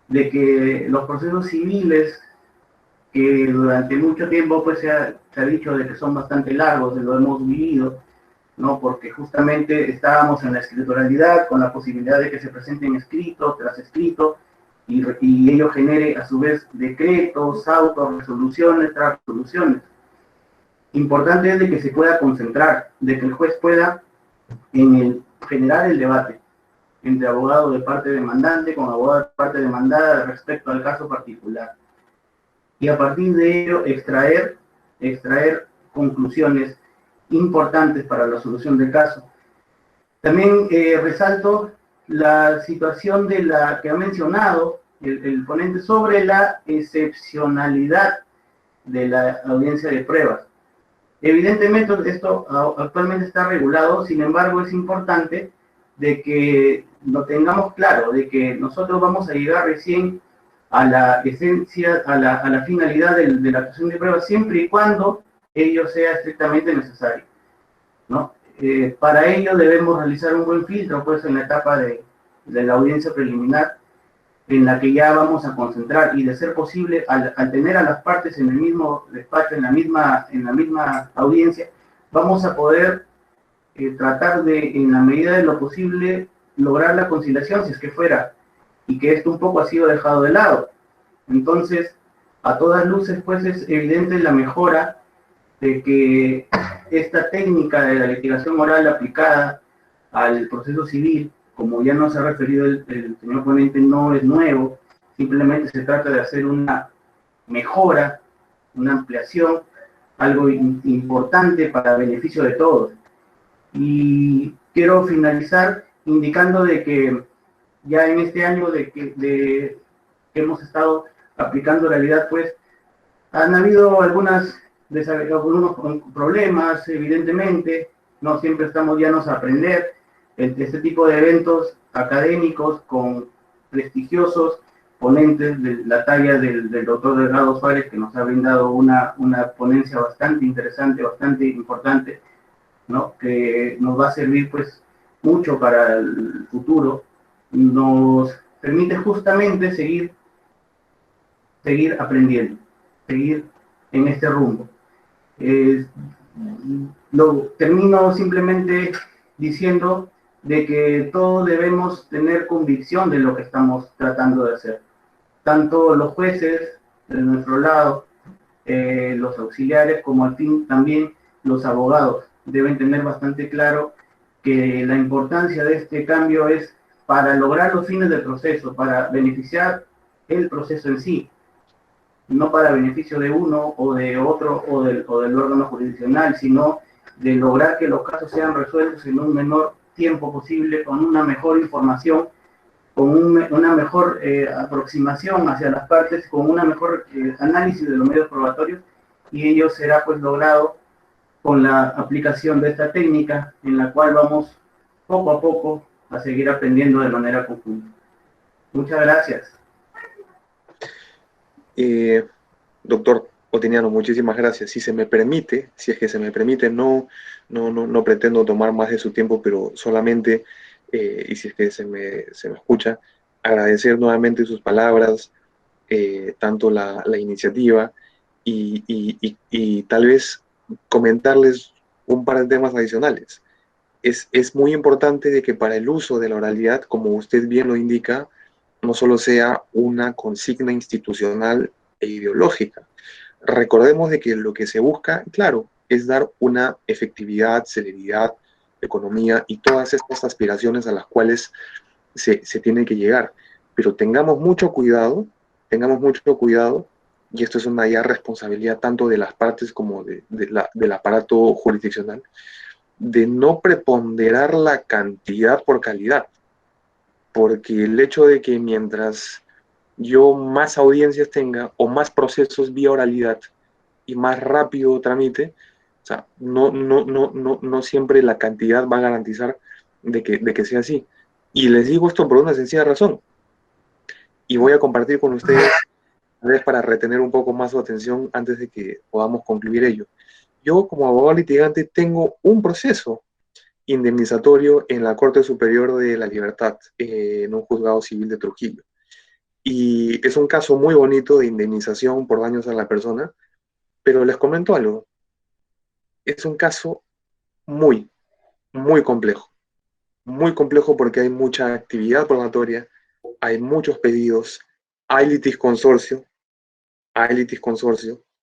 de que los procesos civiles, que durante mucho tiempo pues se ha dicho de que son bastante largos, lo hemos vivido, ¿no?, porque justamente estábamos en la escrituralidad, con la posibilidad de que se presenten escrito tras escrito, y ello genere a su vez decretos, autos, resoluciones tras resoluciones. Importante es de que se pueda concentrar, de que el juez pueda generar el debate entre abogado de parte demandante con abogado de parte demandada respecto al caso particular. Y a partir de ello extraer conclusiones importantes para la solución del caso. También resalto la situación de la que ha mencionado el ponente sobre la excepcionalidad de la audiencia de pruebas. Evidentemente esto actualmente está regulado, sin embargo es importante de que lo tengamos claro, de que nosotros vamos a llegar recién a la esencia, a la finalidad de la actuación de pruebas, siempre y cuando ello sea estrictamente necesario, ¿no? Para ello debemos realizar un buen filtro, pues, en la etapa de la audiencia preliminar, en la que ya vamos a concentrar, y de ser posible, al tener a las partes en el mismo despacho, en la misma audiencia, vamos a poder tratar de, en la medida de lo posible, lograr la conciliación, si es que fuera, y que esto un poco ha sido dejado de lado. Entonces, a todas luces, pues, es evidente la mejora de que esta técnica de la litigación oral aplicada al proceso civil, como ya nos ha referido el señor ponente, no es nuevo, simplemente se trata de hacer una mejora, una ampliación, algo importante para beneficio de todos. Y quiero finalizar indicando de que ya en este año que hemos estado aplicando realidad, pues, han habido algunos problemas, evidentemente, no siempre estamos llanos a aprender. Este tipo de eventos académicos con prestigiosos ponentes de la talla del doctor Delgado Suárez, que nos ha brindado una ponencia bastante interesante, bastante importante, ¿no?, que nos va a servir pues mucho para el futuro, nos permite justamente seguir aprendiendo, seguir en este rumbo. Termino simplemente diciendo de que todos debemos tener convicción de lo que estamos tratando de hacer. Tanto los jueces de nuestro lado, los auxiliares, como al fin también los abogados, deben tener bastante claro que la importancia de este cambio es para lograr los fines del proceso, para beneficiar el proceso en sí, no para beneficio de uno o de otro o del órgano jurisdiccional, sino de lograr que los casos sean resueltos en un menor tiempo posible, con una mejor información una mejor aproximación hacia las partes, con una mejor análisis de los medios probatorios, y ello será pues logrado con la aplicación de esta técnica, en la cual vamos poco a poco a seguir aprendiendo de manera conjunta. Muchas gracias. Doctor Otiniano, muchísimas gracias. Si se me permite, si es que se me permite, no pretendo tomar más de su tiempo, pero solamente, y si es que se me escucha, agradecer nuevamente sus palabras, tanto la iniciativa, y tal vez comentarles un par de temas adicionales. Es muy importante de que para el uso de la oralidad, como usted bien lo indica, no solo sea una consigna institucional e ideológica. Recordemos de que lo que se busca, claro, es dar una efectividad, celeridad, economía y todas estas aspiraciones a las cuales se tiene que llegar. Pero tengamos mucho cuidado, y esto es una ya responsabilidad tanto de las partes como del aparato jurisdiccional, de no preponderar la cantidad por calidad, porque el hecho de que mientras yo más audiencias tenga o más procesos vía oralidad y más rápido tramite, o sea, no siempre la cantidad va a garantizar de que sea así. Y les digo esto por una sencilla razón, y voy a compartir con ustedes, tal vez para retener un poco más su atención antes de que podamos concluir ello. Yo, como abogado litigante, tengo un proceso indemnizatorio en la Corte Superior de la Libertad, en un juzgado civil de Trujillo. Y es un caso muy bonito de indemnización por daños a la persona, pero les comento algo. Es un caso muy, muy complejo. Muy complejo porque hay mucha actividad probatoria, hay muchos pedidos, hay litisconsorcio,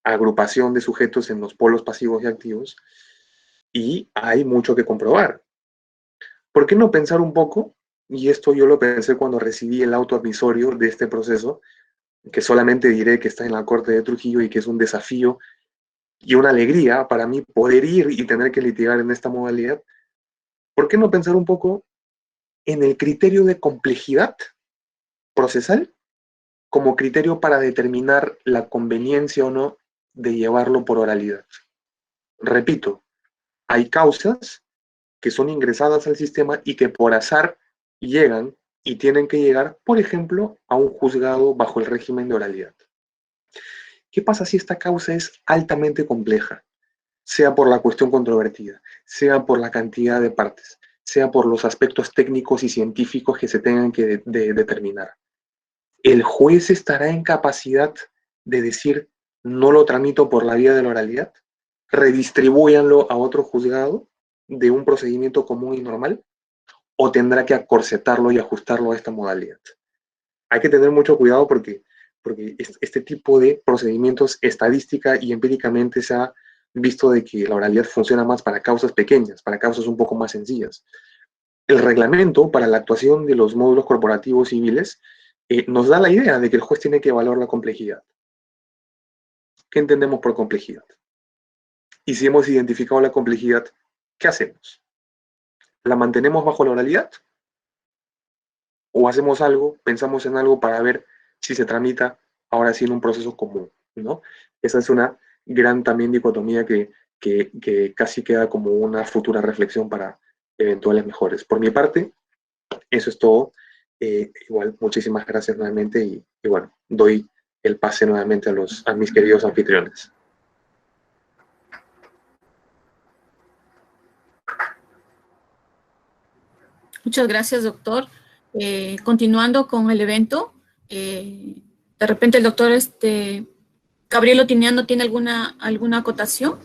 agrupación de sujetos en los polos pasivos y activos, y hay mucho que comprobar. ¿Por qué no pensar un poco? Y esto yo lo pensé cuando recibí el auto admisorio de este proceso, que solamente diré que está en la Corte de Trujillo y que es un desafío y una alegría para mí poder ir y tener que litigar en esta modalidad. ¿Por qué no pensar un poco en el criterio de complejidad procesal como criterio para determinar la conveniencia o no de llevarlo por oralidad? Repito, hay causas que son ingresadas al sistema y que por azar llegan y tienen que llegar, por ejemplo, a un juzgado bajo el régimen de oralidad. ¿Qué pasa si esta causa es altamente compleja? Sea por la cuestión controvertida, sea por la cantidad de partes, sea por los aspectos técnicos y científicos que se tengan que determinar. ¿El juez estará en capacidad de decir no lo tramito por la vía de la oralidad? ¿Redistribúyanlo a otro juzgado de un procedimiento común y normal? ¿O tendrá que acorsetarlo y ajustarlo a esta modalidad? Hay que tener mucho cuidado porque este tipo de procedimientos estadística y empíricamente se ha visto de que la oralidad funciona más para causas pequeñas, para causas un poco más sencillas. El reglamento para la actuación de los módulos corporativos civiles nos da la idea de que el juez tiene que evaluar la complejidad. ¿Qué entendemos por complejidad? Y si hemos identificado la complejidad, ¿qué hacemos? ¿La mantenemos bajo la oralidad? ¿O hacemos algo, pensamos en algo para ver si se tramita ahora sí en un proceso común, ¿no? Esa es una gran también dicotomía que casi queda como una futura reflexión para eventuales mejores. Por mi parte, eso es todo. Igual, muchísimas gracias nuevamente y bueno, doy el pase nuevamente a mis queridos anfitriones. Muchas gracias, doctor. Continuando con el evento, de repente el doctor Gabriel Otiniano tiene alguna acotación.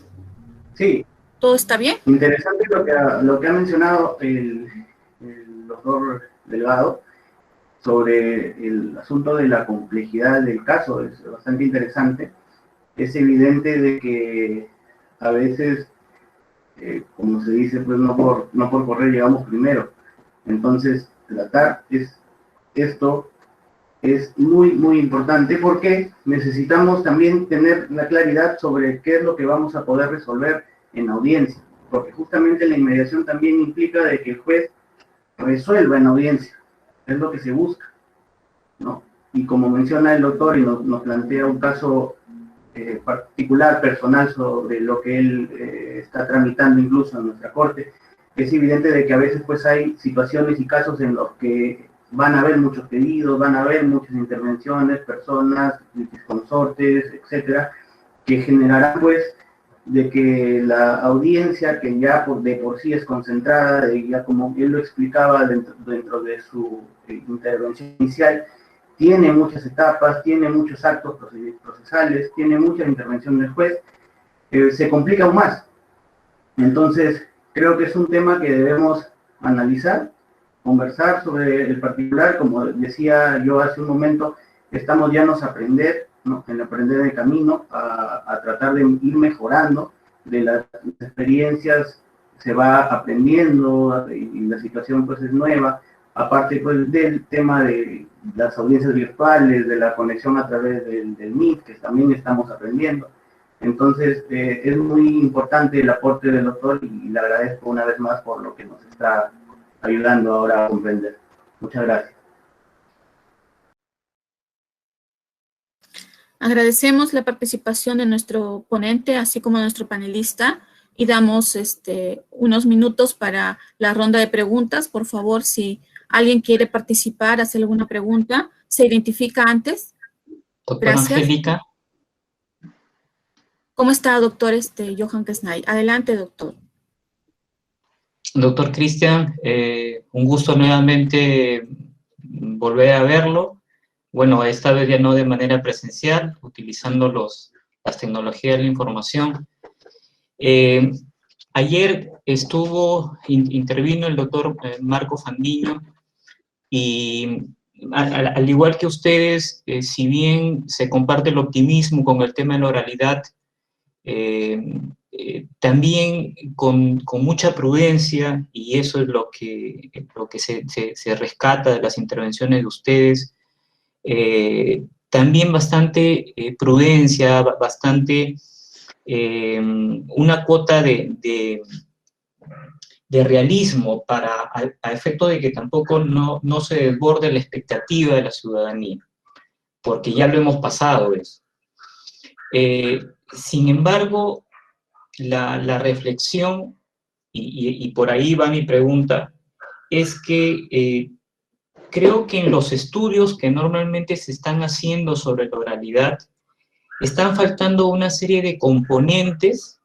Sí. ¿Todo está bien? Interesante lo que ha mencionado el doctor Delgado sobre el asunto de la complejidad del caso. Es bastante interesante. Es evidente de que a veces, como se dice, pues no por correr llegamos primero. Entonces, tratar esto es muy, muy importante porque necesitamos también tener la claridad sobre qué es lo que vamos a poder resolver en audiencia, porque justamente la inmediación también implica de que el juez resuelva en audiencia. es lo que se busca, ¿no? Y como menciona el doctor y nos plantea un caso particular, personal, sobre lo que él está tramitando incluso en nuestra corte, es evidente de que a veces pues hay situaciones y casos en los que van a haber muchos pedidos, van a haber muchas intervenciones, personas, consortes, etcétera, que generarán pues de que la audiencia, que ya de por sí es concentrada, ya como él lo explicaba dentro de su intervención inicial, tiene muchas etapas, tiene muchos actos procesales, tiene mucha intervención del juez, se complica aún más. Entonces, creo que es un tema que debemos analizar, conversar sobre el particular. Como decía yo hace un momento, estamos llanos a aprender, ¿no? En aprender el camino, a tratar de ir mejorando. De las experiencias se va aprendiendo y la situación pues es nueva. Aparte pues del tema de las audiencias virtuales, de la conexión a través del Meet, que también estamos aprendiendo. Entonces, es muy importante el aporte del doctor y le agradezco una vez más por lo que nos está ayudando ahora a comprender. Muchas gracias. Agradecemos la participación de nuestro ponente, así como de nuestro panelista, y damos unos minutos para la ronda de preguntas. Por favor, si alguien quiere participar, hacer alguna pregunta, se identifica antes. Doctora Angélica. ¿Cómo está, doctor Johan Kesnay? Adelante, doctor. Doctor Cristian, un gusto nuevamente volver a verlo. Bueno, esta vez ya no de manera presencial, utilizando las tecnologías de la información. Ayer intervino el doctor Marco Fandiño y al igual que ustedes, si bien se comparte el optimismo con el tema de la oralidad, también con mucha prudencia, y eso es lo que se rescata de las intervenciones de ustedes, también bastante prudencia, bastante una cuota de realismo a efecto de que tampoco no se desborde la expectativa de la ciudadanía, porque ya lo hemos pasado eso. Sin embargo, la reflexión, y por ahí va mi pregunta, es que creo que en los estudios que normalmente se están haciendo sobre la oralidad, están faltando una serie de componentes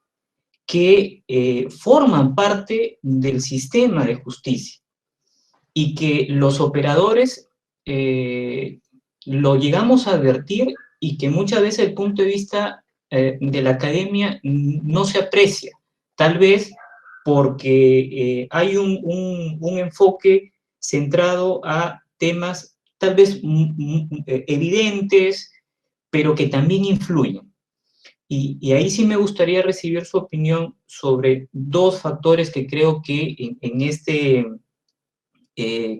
que forman parte del sistema de justicia y que los operadores lo llegamos a advertir y que muchas veces el punto de vista de la academia no se aprecia, tal vez porque hay un enfoque centrado a temas tal vez evidentes, pero que también influyen. Y ahí sí me gustaría recibir su opinión sobre dos factores que creo que en este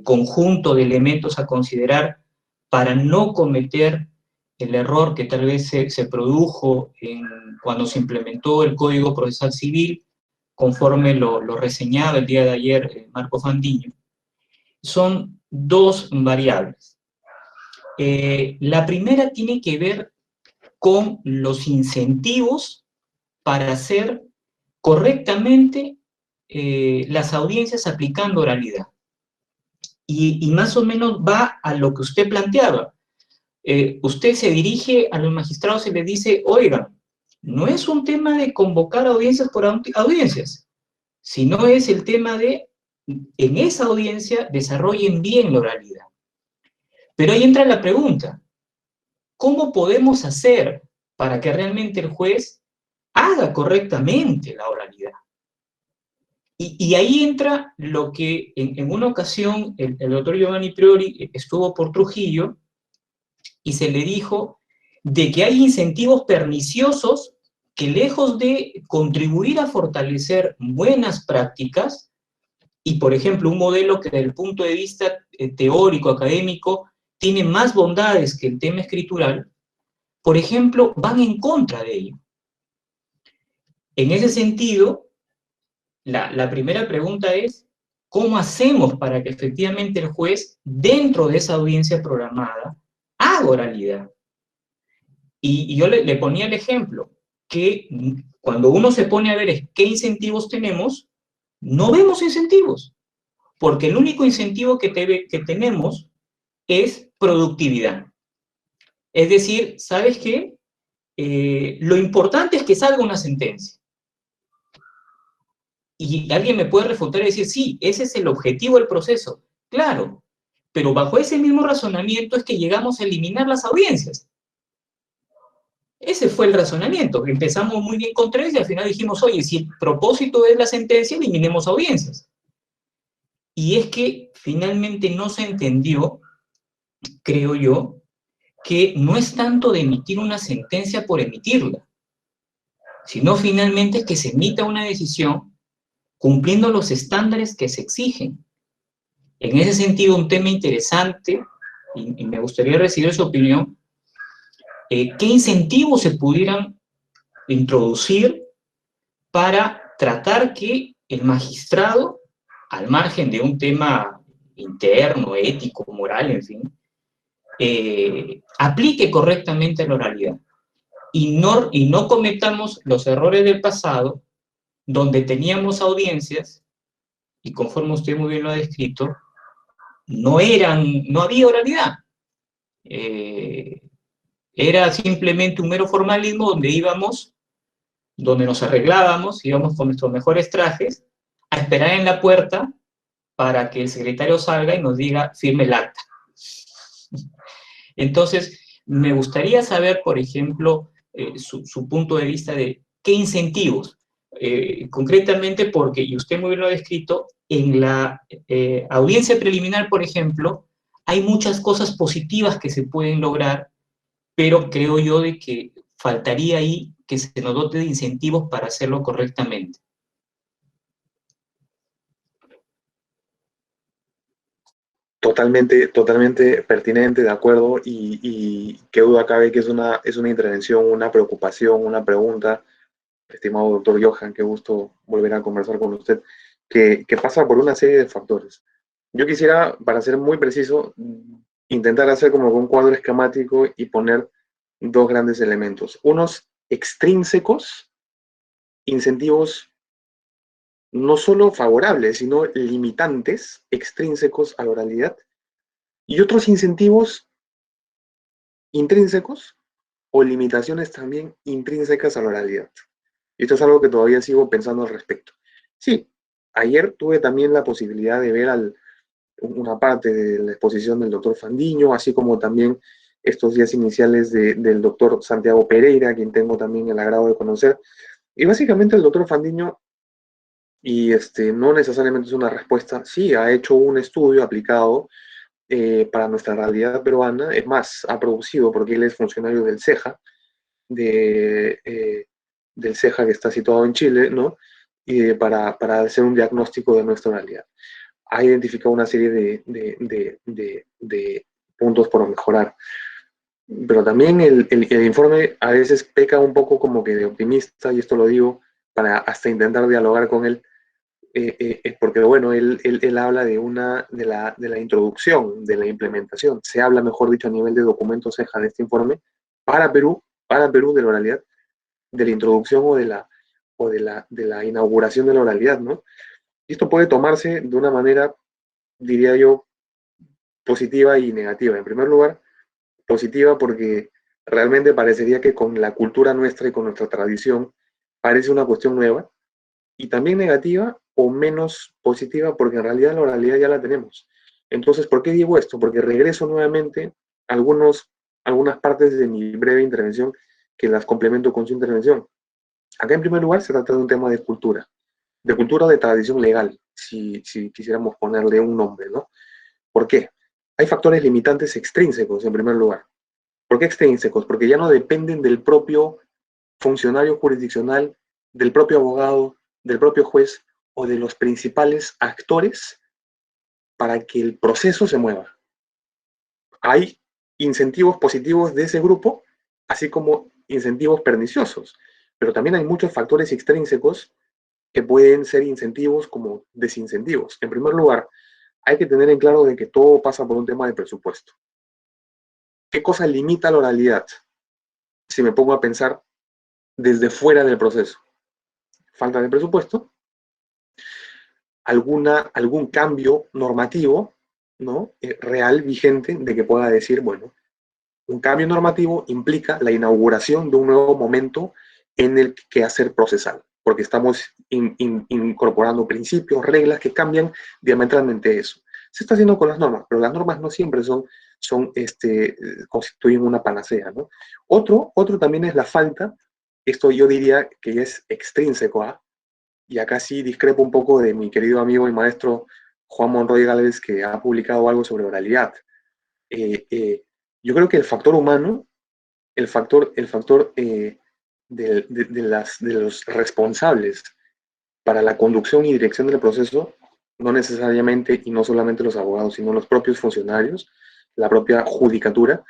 conjunto de elementos a considerar para no cometer el error que tal vez se produjo cuando se implementó el Código Procesal Civil, conforme lo reseñaba el día de ayer Marco Fandiño, son dos variables. La primera tiene que ver con los incentivos para hacer correctamente las audiencias aplicando oralidad. Y más o menos va a lo que usted planteaba. Usted se dirige a los magistrados y les dice, oigan, no es un tema de convocar audiencias por audiencias, sino es el tema de, en esa audiencia, desarrollen bien la oralidad. Pero ahí entra la pregunta, ¿cómo podemos hacer para que realmente el juez haga correctamente la oralidad? Y ahí entra lo que en una ocasión el doctor Giovanni Priori estuvo por Trujillo y se le dijo de que hay incentivos perniciosos que, lejos de contribuir a fortalecer buenas prácticas, y por ejemplo un modelo que desde el punto de vista teórico, académico, tiene más bondades que el tema escritural, por ejemplo, van en contra de ello. En ese sentido, la primera pregunta es, ¿Cómo hacemos para que efectivamente el juez, dentro de esa audiencia programada, haga oralidad? Y yo le ponía el ejemplo, que cuando uno se pone a ver qué incentivos tenemos, no vemos incentivos, porque el único incentivo que tenemos es productividad. Es decir, ¿sabes qué? Lo importante es que salga una sentencia. Y alguien me puede refutar y decir, sí, ese es el objetivo del proceso. Claro, pero bajo ese mismo razonamiento es que llegamos a eliminar las audiencias. Ese fue el razonamiento. Empezamos muy bien con 3 y al final dijimos, oye, si el propósito es la sentencia, eliminemos audiencias. Y es que finalmente no se entendió, creo yo, que no es tanto de emitir una sentencia por emitirla, sino finalmente que se emita una decisión cumpliendo los estándares que se exigen. En ese sentido, un tema interesante, y me gustaría recibir su opinión, ¿qué incentivos se pudieran introducir para tratar que el magistrado, al margen de un tema interno, ético, moral, en fin, aplique correctamente la oralidad y no cometamos los errores del pasado, donde teníamos audiencias, y conforme usted muy bien lo ha descrito, no había oralidad. Era simplemente un mero formalismo donde íbamos, donde nos arreglábamos, íbamos con nuestros mejores trajes, a esperar en la puerta para que el secretario salga y nos diga, firme el acta. Entonces, me gustaría saber, por ejemplo, su punto de vista de qué incentivos, concretamente porque, y usted muy bien lo ha descrito, en la audiencia preliminar, por ejemplo, hay muchas cosas positivas que se pueden lograr, pero creo yo de que faltaría ahí que se nos dote de incentivos para hacerlo correctamente. Totalmente pertinente, de acuerdo, y qué duda cabe que es una intervención, una preocupación, una pregunta, estimado doctor Johan, qué gusto volver a conversar con usted, que pasa por una serie de factores. Yo quisiera, para ser muy preciso, intentar hacer como un cuadro esquemático y poner dos grandes elementos. Unos extrínsecos, incentivos no solo favorables, sino limitantes, extrínsecos a la oralidad, y otros incentivos intrínsecos o limitaciones también intrínsecas a la oralidad. Y esto es algo que todavía sigo pensando al respecto. Sí, ayer tuve también la posibilidad de ver una parte de la exposición del doctor Fandiño, así como también estos días iniciales del doctor Santiago Pereira, quien tengo también el agrado de conocer. Y básicamente el doctor Fandiño, y no necesariamente es una respuesta, sí, ha hecho un estudio aplicado para nuestra realidad peruana, es más, ha producido, porque él es funcionario del CEJA, del CEJA que está situado en Chile, ¿no? Para hacer un diagnóstico de nuestra realidad. Ha identificado una serie de puntos por mejorar. Pero también el informe a veces peca un poco como que de optimista, y esto lo digo para hasta intentar dialogar con él, porque bueno, él habla de la introducción, de la implementación. Se habla, mejor dicho, a nivel de documentos CEJA de este informe para Perú de la oralidad, de la introducción de la inauguración de la oralidad, ¿no? Y esto puede tomarse de una manera, diría yo, positiva y negativa. En primer lugar, positiva porque realmente parecería que con la cultura nuestra y con nuestra tradición parece una cuestión nueva, y también negativa o menos positiva porque en realidad la oralidad ya la tenemos. Entonces, ¿por qué digo esto? Porque regreso nuevamente a algunas partes de mi breve intervención que las complemento con su intervención. Acá en primer lugar se trata de un tema de cultura o de tradición legal, si quisiéramos ponerle un nombre, ¿no? ¿Por qué? Hay factores limitantes extrínsecos en primer lugar. ¿Por qué extrínsecos? Porque ya no dependen del propio funcionario jurisdiccional, del propio abogado, del propio juez o de los principales actores para que el proceso se mueva. Hay incentivos positivos de ese grupo, así como incentivos perniciosos, pero también hay muchos factores extrínsecos que pueden ser incentivos como desincentivos. En primer lugar, hay que tener en claro de que todo pasa por un tema de presupuesto. ¿Qué cosa limita la oralidad? Si me pongo a pensar desde fuera del proceso. Falta de presupuesto, algún cambio normativo, ¿no? Real, vigente, de que pueda decir, bueno, un cambio normativo implica la inauguración de un nuevo momento en el quehacer procesal, porque estamos incorporando principios, reglas que cambian diametralmente eso. Se está haciendo con las normas, pero las normas no siempre constituyen una panacea, ¿no? Otro también es la falta, esto yo diría que es extrínseco a, y acá sí discrepo un poco de mi querido amigo y maestro Juan Monroy Gálvez, que ha publicado algo sobre oralidad. Yo creo que el factor humano, de los responsables para la conducción y dirección del proceso, no necesariamente y no solamente los abogados, sino los propios funcionarios, la propia judicatura,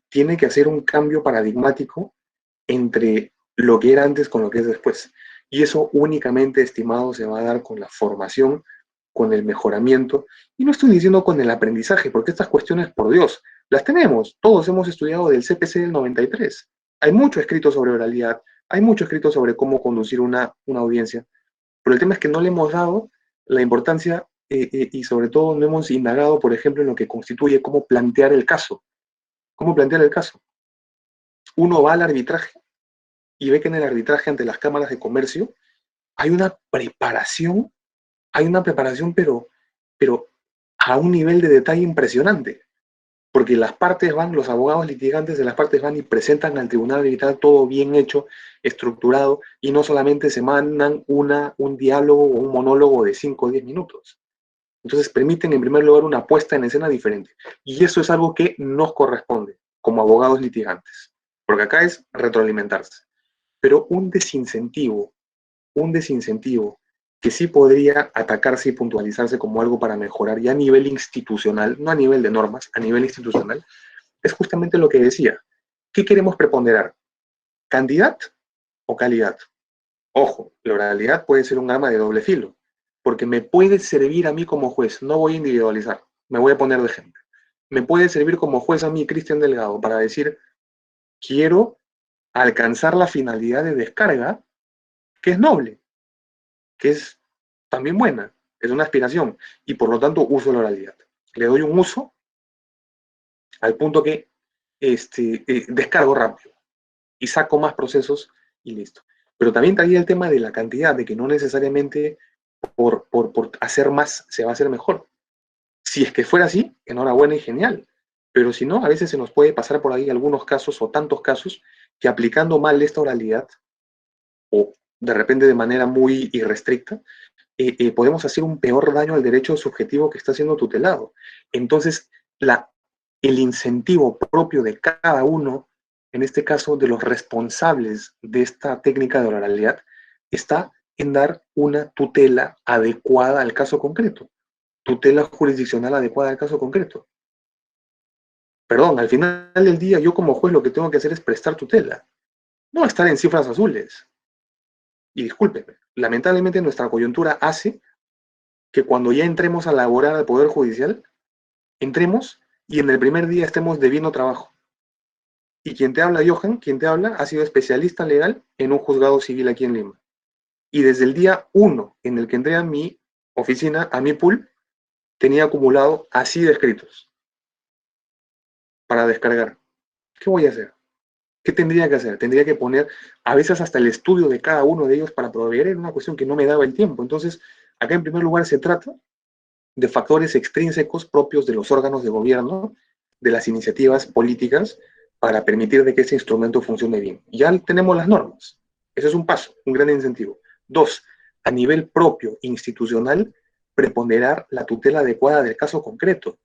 tiene que hacer un cambio paradigmático entre lo que era antes con lo que es después. Y eso únicamente, estimado, se va a dar con la formación, con el mejoramiento, y no estoy diciendo con el aprendizaje, porque estas cuestiones, por Dios, las tenemos. Todos hemos estudiado del CPC del 93. Hay mucho escrito sobre oralidad, hay mucho escrito sobre cómo conducir una audiencia, pero el tema es que no le hemos dado la importancia y sobre todo no hemos indagado, por ejemplo, en lo que constituye cómo plantear el caso. ¿Cómo plantear el caso? Uno va al arbitraje y ve que en el arbitraje ante las cámaras de comercio hay una preparación, pero a un nivel de detalle impresionante. Porque las partes van, los abogados litigantes de las partes van y presentan al tribunal arbitral todo bien hecho, estructurado, y no solamente se mandan un diálogo o un monólogo de 5 o 10 minutos. Entonces permiten en primer lugar una puesta en escena diferente. Y eso es algo que nos corresponde como abogados litigantes. Porque acá es retroalimentarse. Pero un desincentivo que sí podría atacarse y puntualizarse como algo para mejorar ya a nivel institucional, no a nivel de normas, a nivel institucional, es justamente lo que decía. ¿Qué queremos preponderar? ¿Cantidad o calidad? Ojo, la oralidad puede ser un arma de doble filo, porque me puede servir a mí como juez, no voy a individualizar, me voy a poner de ejemplo. Me puede servir como juez a mí, Cristian Delgado, para decir, quiero alcanzar la finalidad de descarga, que es noble, que es también buena, es una aspiración, y por lo tanto uso la oralidad. Le doy un uso al punto que descargo rápido y saco más procesos y listo. Pero también traía el tema de la cantidad, de que no necesariamente por hacer más se va a hacer mejor. Si es que fuera así, enhorabuena y genial. Pero si no, a veces se nos puede pasar por ahí algunos casos o tantos casos que aplicando mal esta oralidad o de repente de manera muy irrestricta, podemos hacer un peor daño al derecho subjetivo que está siendo tutelado. Entonces, el incentivo propio de cada uno, en este caso de los responsables de esta técnica de oralidad, está en dar una tutela adecuada al caso concreto, tutela jurisdiccional adecuada al caso concreto. Perdón, al final del día yo como juez lo que tengo que hacer es prestar tutela, no estar en cifras azules. Y discúlpenme, lamentablemente nuestra coyuntura hace que cuando ya entremos a laborar al Poder Judicial, entremos y en el primer día estemos debiendo trabajo. Y quien te habla, Johan, quien te habla, ha sido especialista legal en un juzgado civil aquí en Lima. Y desde el día 1 en el que entré a mi oficina, a mi pool, tenía acumulado así de escritos para descargar. ¿Qué voy a hacer? ¿Qué tendría que hacer? Tendría que poner a veces hasta el estudio de cada uno de ellos para proveer, era una cuestión que no me daba el tiempo. Entonces, acá en primer lugar se trata de factores extrínsecos propios de los órganos de gobierno, de las iniciativas políticas, para permitir de que ese instrumento funcione bien. Ya tenemos las normas. Ese es un paso, un gran incentivo. 2, a nivel propio, institucional, preponderar la tutela adecuada del caso concreto.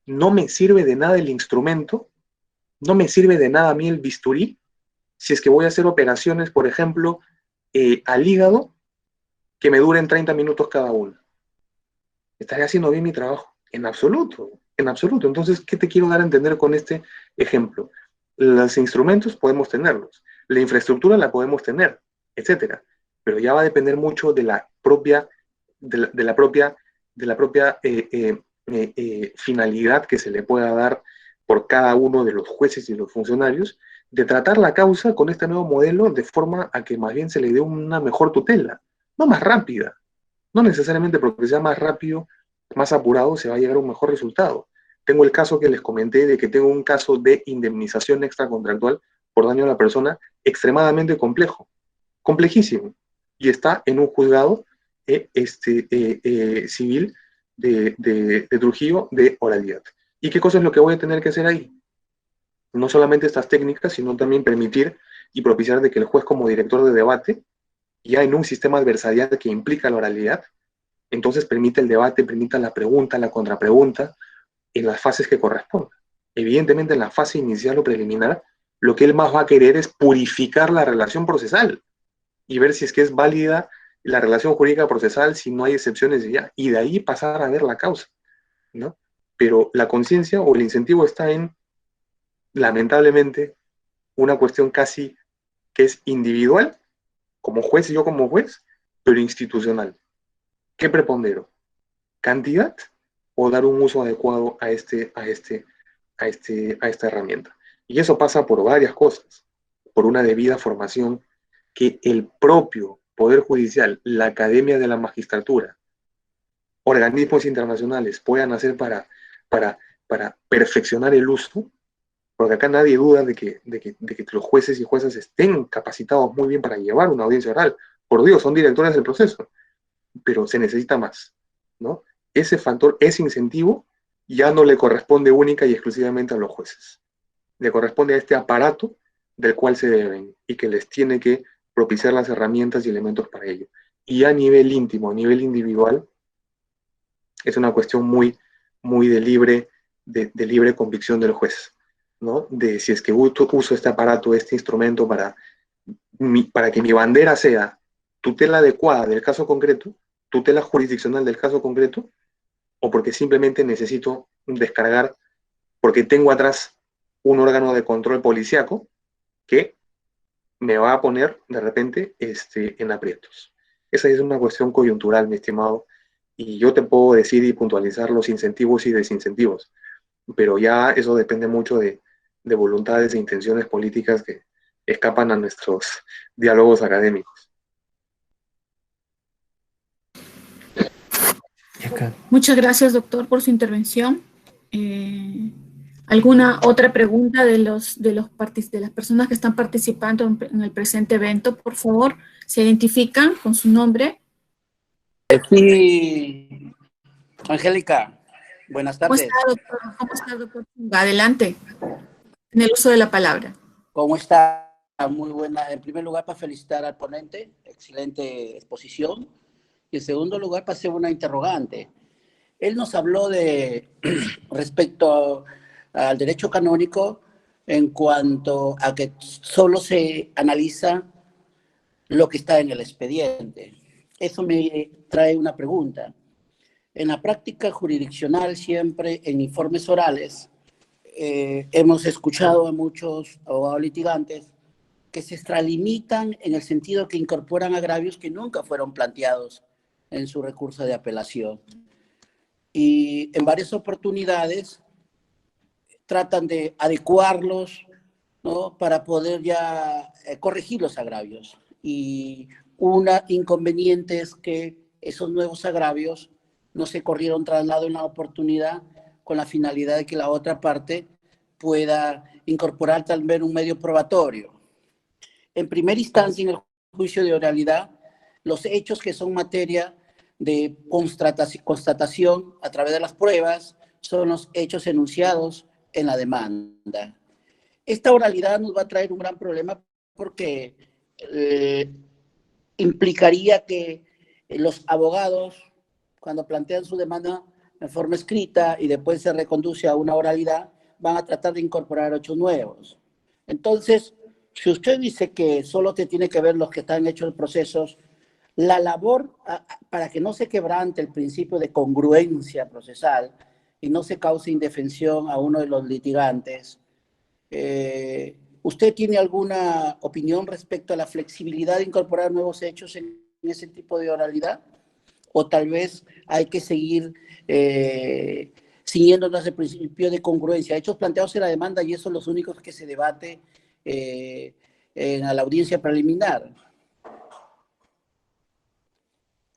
No me sirve de nada el instrumento, no me sirve de nada a mí el bisturí, si es que voy a hacer operaciones, por ejemplo, al hígado, que me duren 30 minutos cada una. ¿Estaré haciendo bien mi trabajo? En absoluto, en absoluto. Entonces, ¿qué te quiero dar a entender con este ejemplo? Los instrumentos podemos tenerlos, la infraestructura la podemos tener, etcétera. pero ya va a depender mucho de la propia, finalidad que se le pueda dar por cada uno de los jueces y los funcionarios, de tratar la causa con este nuevo modelo de forma a que más bien se le dé una mejor tutela, no más rápida. No necesariamente porque sea más rápido, más apurado, se va a llegar a un mejor resultado. Tengo el caso que les comenté de que tengo un caso de indemnización extracontractual por daño a la persona extremadamente complejo, complejísimo, y está en un juzgado civil de Trujillo de oralidad. ¿Y qué cosa es lo que voy a tener que hacer ahí? No solamente estas técnicas, sino también permitir y propiciar de que el juez como director de debate, ya en un sistema adversarial que implica la oralidad, entonces permite el debate, permita la pregunta, la contrapregunta, en las fases que correspondan. Evidentemente, en la fase inicial o preliminar, lo que él más va a querer es purificar la relación procesal y ver si es que es válida la relación jurídica procesal, si no hay excepciones ya, y de ahí pasar a ver la causa, ¿no? Pero la conciencia o el incentivo está en, lamentablemente, una cuestión casi que es individual, como juez y yo como juez, pero institucional. ¿Qué prepondero? ¿Cantidad o dar un uso adecuado a esta herramienta? Y eso pasa por varias cosas, por una debida formación que el propio Poder Judicial, la Academia de la Magistratura, organismos internacionales puedan hacer para perfeccionar el uso, porque acá nadie duda de que los jueces y juezas estén capacitados muy bien para llevar una audiencia oral. Por Dios, son directores del proceso, pero se necesita más, ¿no? Ese factor, ese incentivo, ya no le corresponde única y exclusivamente a los jueces. Le corresponde a este aparato del cual se deben y que les tiene que propiciar las herramientas y elementos para ello. Y a nivel íntimo, a nivel individual, es una cuestión muy, muy de libre convicción del juez, ¿no? De si es que uso este aparato, este instrumento para que mi bandera sea tutela adecuada del caso concreto, tutela jurisdiccional del caso concreto, o porque simplemente necesito descargar, porque tengo atrás un órgano de control policíaco que me va a poner de repente en aprietos. Esa es una cuestión coyuntural, mi estimado, y yo te puedo decir y puntualizar los incentivos y desincentivos, pero ya eso depende mucho de voluntades e intenciones políticas que escapan a nuestros diálogos académicos. Muchas gracias, doctor, por su intervención. ¿Alguna otra pregunta de las personas que están participando en el presente evento? Por favor, se identifican con su nombre. Sí, Angélica, buenas tardes. ¿Cómo está, doctor? Adelante, en el uso de la palabra. ¿Cómo está? Muy buena. En primer lugar, para felicitar al ponente, excelente exposición. Y en segundo lugar, para hacer una interrogante. Él nos habló respecto al derecho canónico en cuanto a que solo se analiza lo que está en el expediente. Eso me trae una pregunta. En la práctica jurisdiccional, siempre en informes orales, hemos escuchado a muchos abogados litigantes que se extralimitan en el sentido que incorporan agravios que nunca fueron planteados en su recurso de apelación. Y en varias oportunidades tratan de adecuarlos, ¿no?, para poder ya corregir los agravios. Y una inconveniente es que esos nuevos agravios no se corrieron traslado en la oportunidad con la finalidad de que la otra parte pueda incorporar tal vez un medio probatorio. En primera instancia, en el juicio de oralidad, los hechos que son materia de constatación a través de las pruebas son los hechos enunciados en la demanda. Esta oralidad nos va a traer un gran problema porque implicaría que los abogados, cuando plantean su demanda en forma escrita y después se reconduce a una oralidad, van a tratar de incorporar hechos nuevos. Entonces, si usted dice que solo te tiene que ver los que están hechos procesos, la labor para que no se quebrante el principio de congruencia procesal y no se cause indefensión a uno de los litigantes, ¿Usted tiene alguna opinión respecto a la flexibilidad de incorporar nuevos hechos en ese tipo de oralidad? ¿O tal vez hay que seguir siguiéndonos el principio de congruencia? Hechos planteados en la demanda y esos son los únicos que se debate en la audiencia preliminar.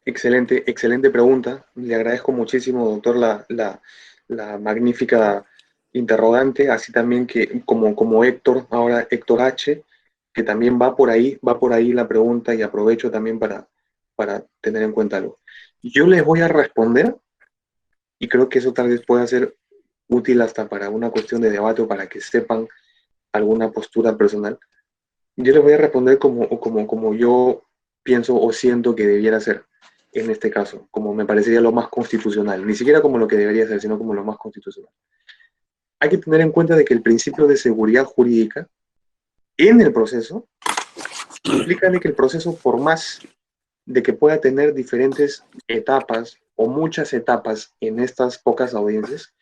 Excelente, excelente pregunta. Le agradezco muchísimo, doctor, la magnífica interrogante, así también que como Héctor, ahora Héctor H., que también va por ahí la pregunta y aprovecho también para tener en cuenta algo. Yo les voy a responder y creo que eso tal vez pueda ser útil hasta para una cuestión de debate o para que sepan alguna postura personal. Yo les voy a responder como yo pienso o siento que debiera ser en este caso, como me parecería lo más constitucional, ni siquiera como lo que debería ser, sino como lo más constitucional. Hay que tener en cuenta de que el principio de seguridad jurídica en el proceso implica de que el proceso, por más de que pueda tener diferentes etapas o muchas etapas en estas pocas audiencias,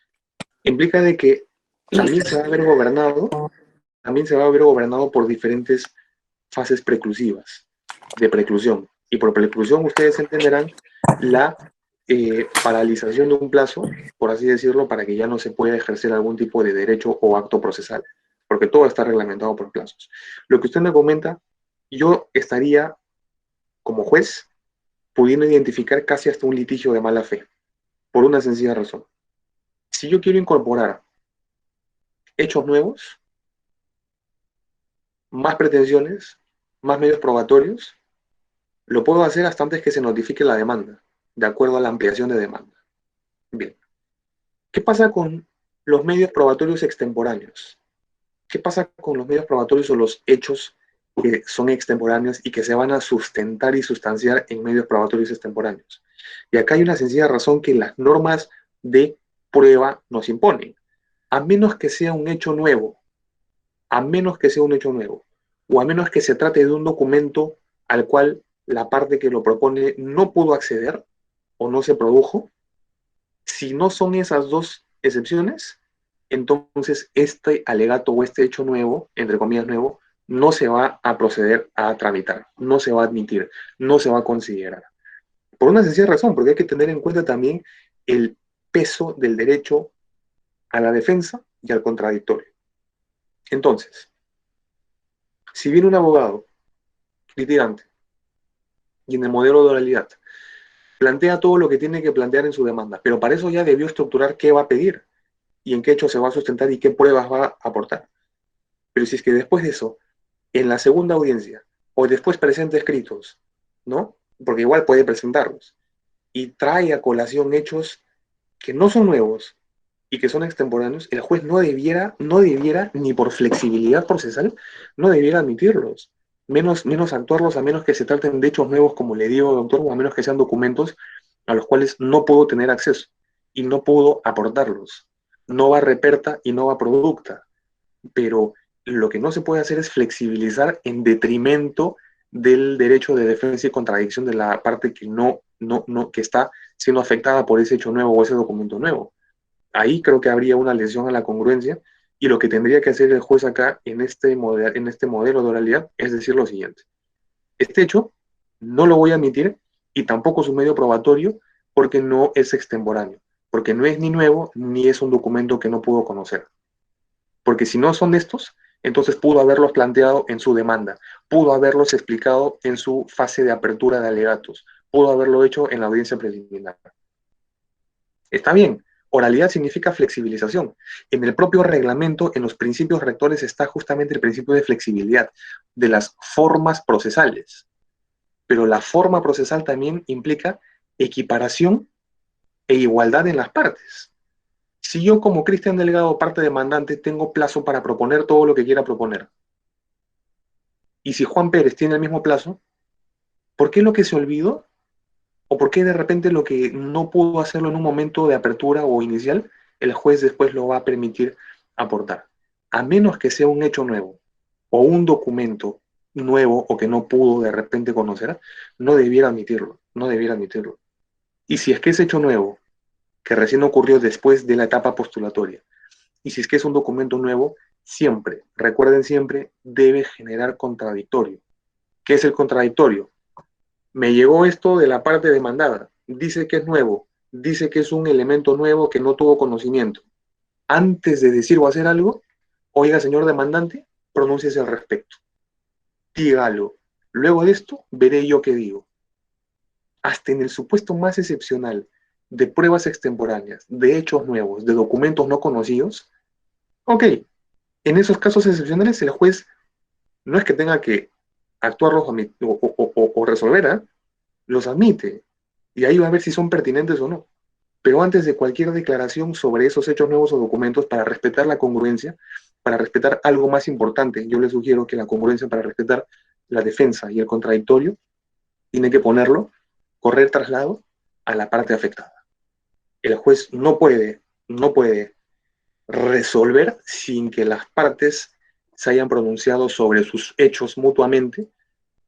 implica de que también se va a ver gobernado por diferentes fases preclusivas, de preclusión. Y por preclusión ustedes entenderán la paralización de un plazo, por así decirlo, para que ya no se pueda ejercer algún tipo de derecho o acto procesal, porque todo está reglamentado por plazos. Lo que usted me comenta, yo estaría como juez pudiendo identificar casi hasta un litigio de mala fe, por una sencilla razón. Si yo quiero incorporar hechos nuevos, más pretensiones, más medios probatorios, lo puedo hacer hasta antes que se notifique la demanda, de acuerdo a la ampliación de demanda. Bien. ¿Qué pasa con los medios probatorios extemporáneos? ¿Qué pasa con los medios probatorios o los hechos que son extemporáneos y que se van a sustentar y sustanciar en medios probatorios extemporáneos? Y acá hay una sencilla razón que las normas de prueba nos imponen. A menos que sea un hecho nuevo, o a menos que se trate de un documento al cual la parte que lo propone no pudo acceder o no se produjo, si no son esas dos excepciones, entonces este alegato o este hecho nuevo, entre comillas nuevo, no se va a proceder a tramitar, no se va a admitir, no se va a considerar. Por una sencilla razón, porque hay que tener en cuenta también el peso del derecho a la defensa y al contradictorio. Entonces, si viene un abogado litigante y en el modelo de oralidad plantea todo lo que tiene que plantear en su demanda, pero para eso ya debió estructurar qué va a pedir y en qué hecho se va a sustentar y qué pruebas va a aportar. Pero si es que después de eso, en la segunda audiencia, o después presenta escritos, ¿no? Porque igual puede presentarlos, y trae a colación hechos que no son nuevos y que son extemporáneos, el juez no debiera, ni por flexibilidad procesal, no debiera admitirlos, menos actuarlos a menos que se traten de hechos nuevos, como le digo, doctor, o a menos que sean documentos a los cuales no puedo tener acceso y no puedo aportarlos. No va reperta y no va producta, pero lo que no se puede hacer es flexibilizar en detrimento del derecho de defensa y contradicción de la parte que que está siendo afectada por ese hecho nuevo o ese documento nuevo. Ahí creo que habría una lesión a la congruencia y lo que tendría que hacer el juez acá en este modelo de oralidad es decir lo siguiente: este hecho no lo voy a admitir y tampoco su medio probatorio porque no es extemporáneo, porque no es ni nuevo ni es un documento que no puedo conocer. Porque si no son estos, entonces pudo haberlos planteado en su demanda, pudo haberlos explicado en su fase de apertura de alegatos, pudo haberlo hecho en la audiencia preliminar. Está bien, oralidad significa flexibilización. En el propio reglamento, en los principios rectores, está justamente el principio de flexibilidad, de las formas procesales. Pero la forma procesal también implica equiparación e igualdad en las partes. Si yo como Cristian Delgado, parte demandante, tengo plazo para proponer todo lo que quiera proponer, y si Juan Pérez tiene el mismo plazo, ¿por qué lo que se olvidó? ¿O por qué de repente lo que no pudo hacerlo en un momento de apertura o inicial, el juez después lo va a permitir aportar? A menos que sea un hecho nuevo o un documento nuevo o que no pudo de repente conocer, no debiera admitirlo, no debiera admitirlo. Y si es que es hecho nuevo, que recién ocurrió después de la etapa postulatoria, y si es que es un documento nuevo siempre, recuerden siempre, debe generar contradictorio. ¿Qué es el contradictorio? Me llegó esto de la parte demandada, dice que es nuevo, dice que es un elemento nuevo que no tuvo conocimiento. Antes de decir o hacer algo, oiga, señor demandante, pronúnciese al respecto. Dígalo. Luego de esto, veré yo qué digo. Hasta en el supuesto más excepcional de pruebas extemporáneas, de hechos nuevos, de documentos no conocidos, ok, en esos casos excepcionales el juez no es que tenga que actuarlos o resolver, ¿eh? Los admite, y ahí va a ver si son pertinentes o no. Pero antes de cualquier declaración sobre esos hechos nuevos o documentos, para respetar la congruencia, para respetar algo más importante, yo le sugiero que la congruencia para respetar la defensa y el contradictorio, tiene que ponerlo, correr traslado a la parte afectada. El juez no puede resolver sin que las partes se hayan pronunciado sobre sus hechos mutuamente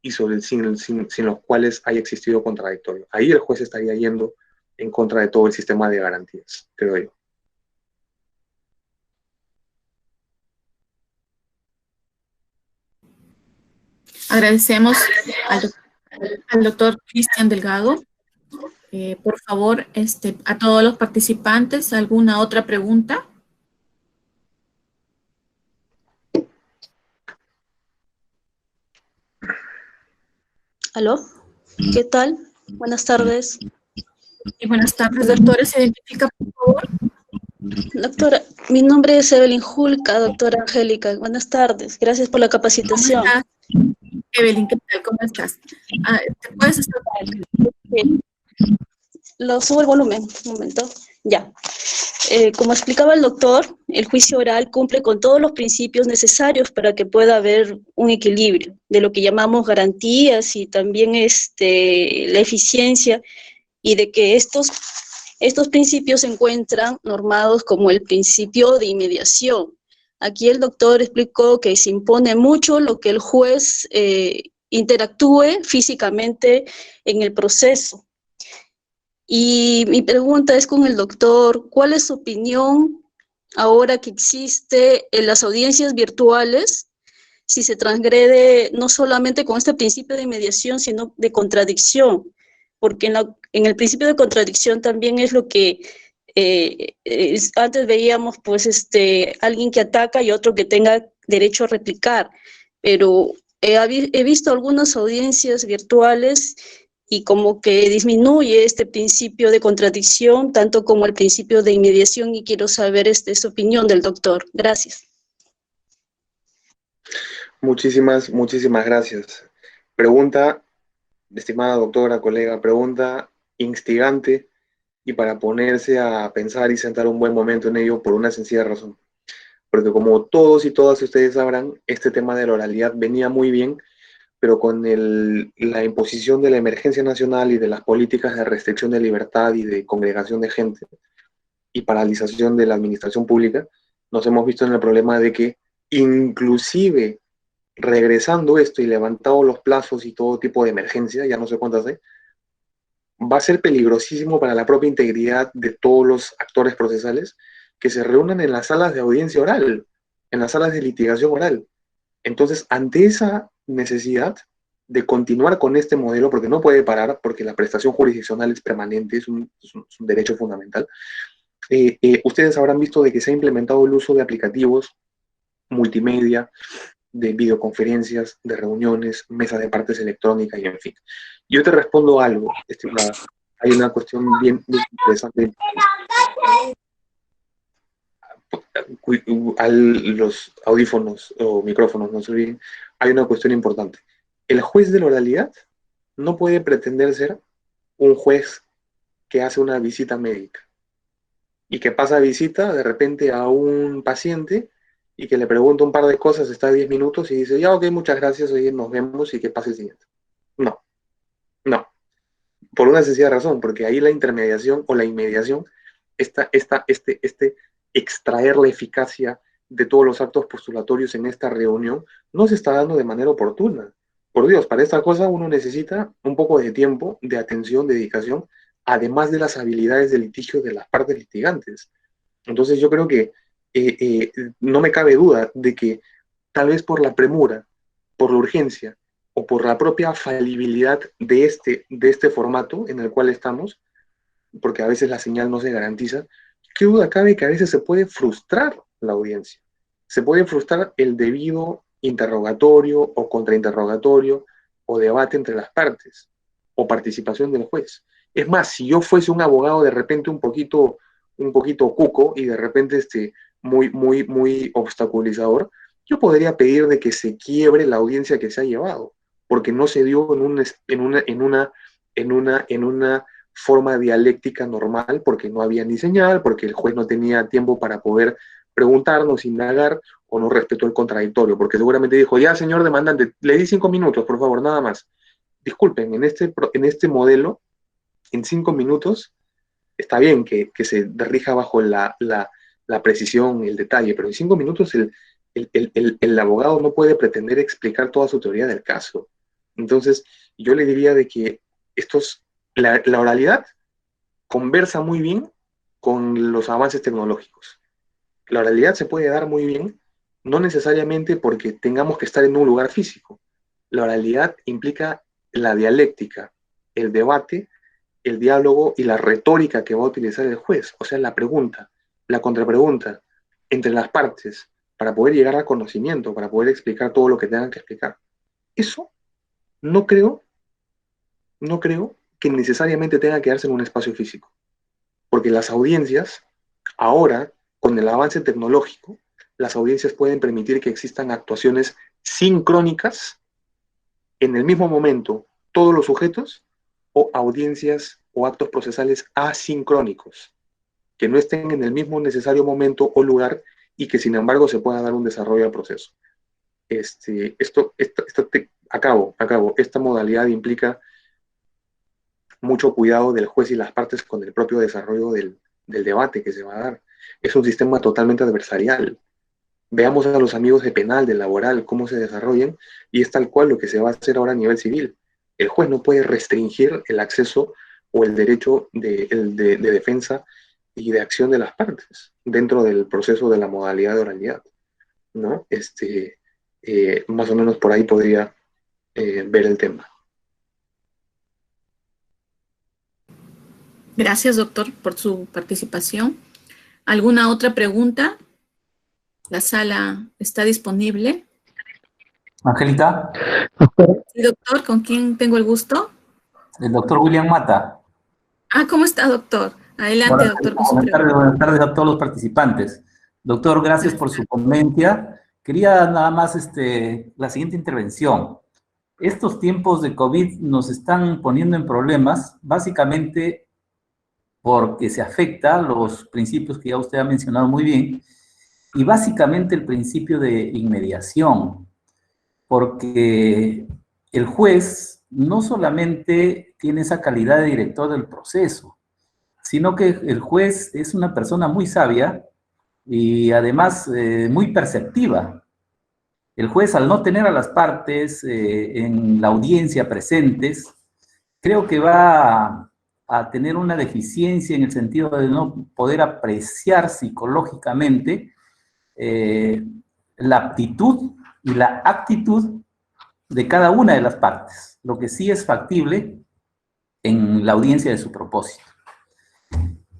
y sin los cuales haya existido contradictorio. Ahí el juez estaría yendo en contra de todo el sistema de garantías, creo yo. Agradecemos al doctor Cristian Delgado. Por favor, a todos los participantes, ¿alguna otra pregunta? ¿Aló? ¿Qué tal? Buenas tardes. Y buenas tardes, doctora. ¿Se identifica, por favor? Doctora, mi nombre es Evelyn Julca, doctora Angélica. Buenas tardes. Gracias por la capacitación. ¿Cómo estás? Evelyn, ¿qué tal? ¿Cómo estás? ¿Te puedes estar? Lo subo el volumen, un momento. Ya. Como explicaba el doctor, el juicio oral cumple con todos los principios necesarios para que pueda haber un equilibrio de lo que llamamos garantías y también la eficiencia, y de que estos principios se encuentran normados como el principio de inmediación. Aquí el doctor explicó que se impone mucho lo que el juez interactúe físicamente en el proceso. Y mi pregunta es con el doctor, ¿cuál es su opinión ahora que existe en las audiencias virtuales, si se transgrede no solamente con este principio de inmediación, sino de contradicción? Porque en el principio de contradicción también es lo que antes veíamos, pues, alguien que ataca y otro que tenga derecho a replicar, pero he visto algunas audiencias virtuales y como que disminuye este principio de contradicción, tanto como el principio de inmediación, y quiero saber su opinión del doctor. Gracias. Muchísimas gracias. Pregunta, estimada doctora, colega, pregunta instigante y para ponerse a pensar y sentar un buen momento en ello por una sencilla razón. Porque como todos y todas ustedes sabrán, este tema de la oralidad venía muy bien, pero con la imposición de la emergencia nacional y de las políticas de restricción de libertad y de congregación de gente y paralización de la administración pública, nos hemos visto en el problema de que inclusive regresando esto y levantado los plazos y todo tipo de emergencia, ya no sé cuántas hay, va a ser peligrosísimo para la propia integridad de todos los actores procesales que se reúnan en las salas de audiencia oral, en las salas de litigación oral. Entonces, ante esa necesidad de continuar con este modelo, porque no puede parar, porque la prestación jurisdiccional es permanente, es un derecho fundamental, ustedes habrán visto de que se ha implementado el uso de aplicativos multimedia, de videoconferencias, de reuniones, mesas de partes electrónicas y en fin. Yo te respondo algo, estimada. Hay una cuestión bien interesante. Los audífonos o micrófonos, no se olviden, hay una cuestión importante. El juez de la oralidad no puede pretender ser un juez que hace una visita médica y que pasa visita de repente a un paciente y que le pregunta un par de cosas, está 10 minutos y dice, ya, ok, muchas gracias, oye, nos vemos y que pase el siguiente. No, no. Por una sencilla razón, porque ahí la intermediación o la inmediación, extraer la eficacia de todos los actos postulatorios en esta reunión, no se está dando de manera oportuna. Por Dios, para esta cosa uno necesita un poco de tiempo, de atención, de dedicación, además de las habilidades de litigio de las partes litigantes. Entonces yo creo que no me cabe duda de que tal vez por la premura, por la urgencia o por la propia falibilidad de este formato en el cual estamos, porque a veces la señal no se garantiza, qué duda cabe que a veces se puede frustrar la audiencia, se puede frustrar el debido interrogatorio o contrainterrogatorio o debate entre las partes o participación del juez. Es más, si yo fuese un abogado de repente un poquito cuco y de repente muy obstaculizador, yo podría pedir de que se quiebre la audiencia que se ha llevado, porque no se dio en una forma dialéctica normal, porque no había ni señal, porque el juez no tenía tiempo para poder preguntarnos, indagar, o no respetó el contradictorio, porque seguramente dijo, ya señor demandante, le di 5 minutos, por favor, nada más. Disculpen, en este modelo, en 5 minutos, está bien que se rija bajo la precisión, el detalle, pero en 5 minutos el abogado no puede pretender explicar toda su teoría del caso. Entonces, yo le diría de que la oralidad conversa muy bien con los avances tecnológicos. La oralidad se puede dar muy bien, no necesariamente porque tengamos que estar en un lugar físico. La oralidad implica la dialéctica, el debate, el diálogo y la retórica que va a utilizar el juez, o sea, la pregunta, la contrapregunta entre las partes para poder llegar al conocimiento, para poder explicar todo lo que tengan que explicar. Eso no creo que necesariamente tenga que darse en un espacio físico, porque las audiencias, ahora, con el avance tecnológico, las audiencias pueden permitir que existan actuaciones sincrónicas en el mismo momento, todos los sujetos, o audiencias o actos procesales asincrónicos, que no estén en el mismo necesario momento o lugar y que sin embargo se pueda dar un desarrollo al proceso. Esta modalidad implica mucho cuidado del juez y las partes con el propio desarrollo del debate que se va a dar. Es un sistema totalmente adversarial. Veamos a los amigos de penal, de laboral, cómo se desarrollan, y es tal cual lo que se va a hacer ahora a nivel civil. El juez no puede restringir el acceso o el derecho de defensa y de acción de las partes dentro del proceso de la modalidad de oralidad, ¿no? Más o menos por ahí podría ver el tema. Gracias, doctor, por su participación. ¿Alguna otra pregunta? La sala está disponible. Angelita. Sí, doctor, ¿con quién tengo el gusto? El doctor William Mata. ¿Cómo está, doctor? Adelante, doctor, con su pregunta. Buenas tardes a todos los participantes. Doctor, gracias por su ponencia. Quería nada más la siguiente intervención. Estos tiempos de COVID nos están poniendo en problemas, básicamente porque se afecta los principios que ya usted ha mencionado muy bien, y básicamente el principio de inmediación, porque el juez no solamente tiene esa calidad de director del proceso, sino que el juez es una persona muy sabia y además muy perceptiva. El juez, al no tener a las partes en la audiencia presentes, creo que va a tener una deficiencia en el sentido de no poder apreciar psicológicamente la aptitud y la actitud de cada una de las partes, lo que sí es factible en la audiencia de su propósito.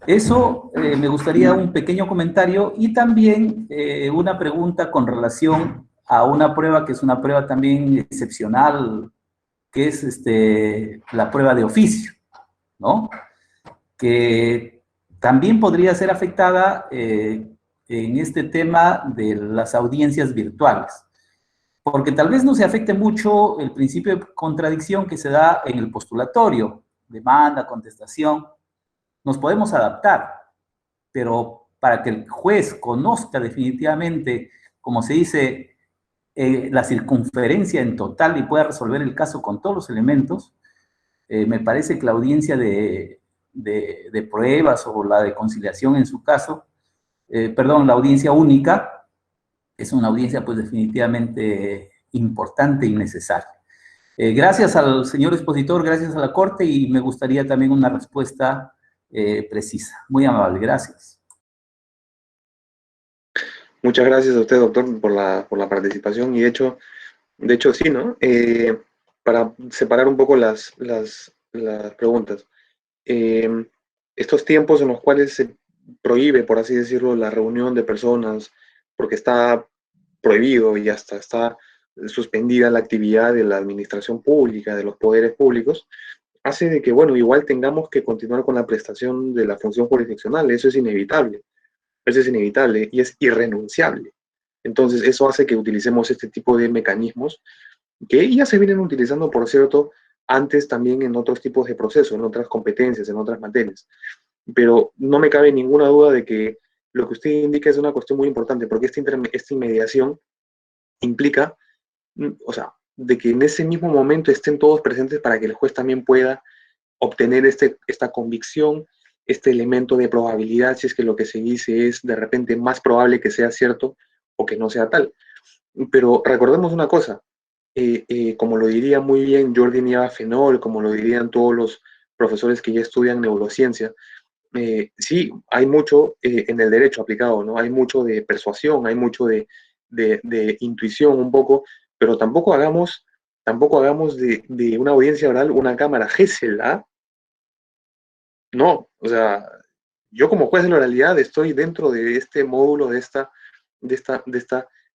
Eso me gustaría un pequeño comentario y también una pregunta con relación a una prueba que es una prueba también excepcional, que es la prueba de oficio, ¿no? Que también podría ser afectada en este tema de las audiencias virtuales, porque tal vez no se afecte mucho el principio de contradicción que se da en el postulatorio, demanda, contestación. Nos podemos adaptar, pero para que el juez conozca definitivamente, como se dice, la circunferencia en total y pueda resolver el caso con todos los elementos, me parece que la audiencia de pruebas o la de conciliación en su caso, la audiencia única, es una audiencia pues definitivamente importante y necesaria. Gracias al señor expositor, gracias a la Corte, y me gustaría también una respuesta precisa. Muy amable, gracias. Muchas gracias a usted, doctor, por la participación y de hecho sí, ¿no? Para separar un poco las preguntas. Eh, Estos tiempos en los cuales se prohíbe, por así decirlo, la reunión de personas, porque está prohibido y hasta está suspendida la actividad de la administración pública, de los poderes públicos, hace de que, bueno, igual tengamos que continuar con la prestación de la función jurisdiccional. Eso es inevitable y es irrenunciable. Entonces, eso hace que utilicemos este tipo de mecanismos que ya se vienen utilizando, por cierto, antes también en otros tipos de procesos, en otras competencias, en otras materias. Pero no me cabe ninguna duda de que lo que usted indica es una cuestión muy importante, porque esta inmediación implica, o sea, de que en ese mismo momento estén todos presentes para que el juez también pueda obtener esta convicción, este elemento de probabilidad, si es que lo que se dice es de repente más probable que sea cierto o que no sea tal. Pero recordemos una cosa, como lo diría muy bien Jordi Nieva Fenol, como lo dirían todos los profesores que ya estudian neurociencia, sí, hay mucho en el derecho aplicado, ¿no? Hay mucho de persuasión, hay mucho de intuición un poco, pero tampoco hagamos de una audiencia oral una cámara Gesell, ¿ah? No, o sea, yo como juez de la oralidad estoy dentro de este módulo, de esta, de esta,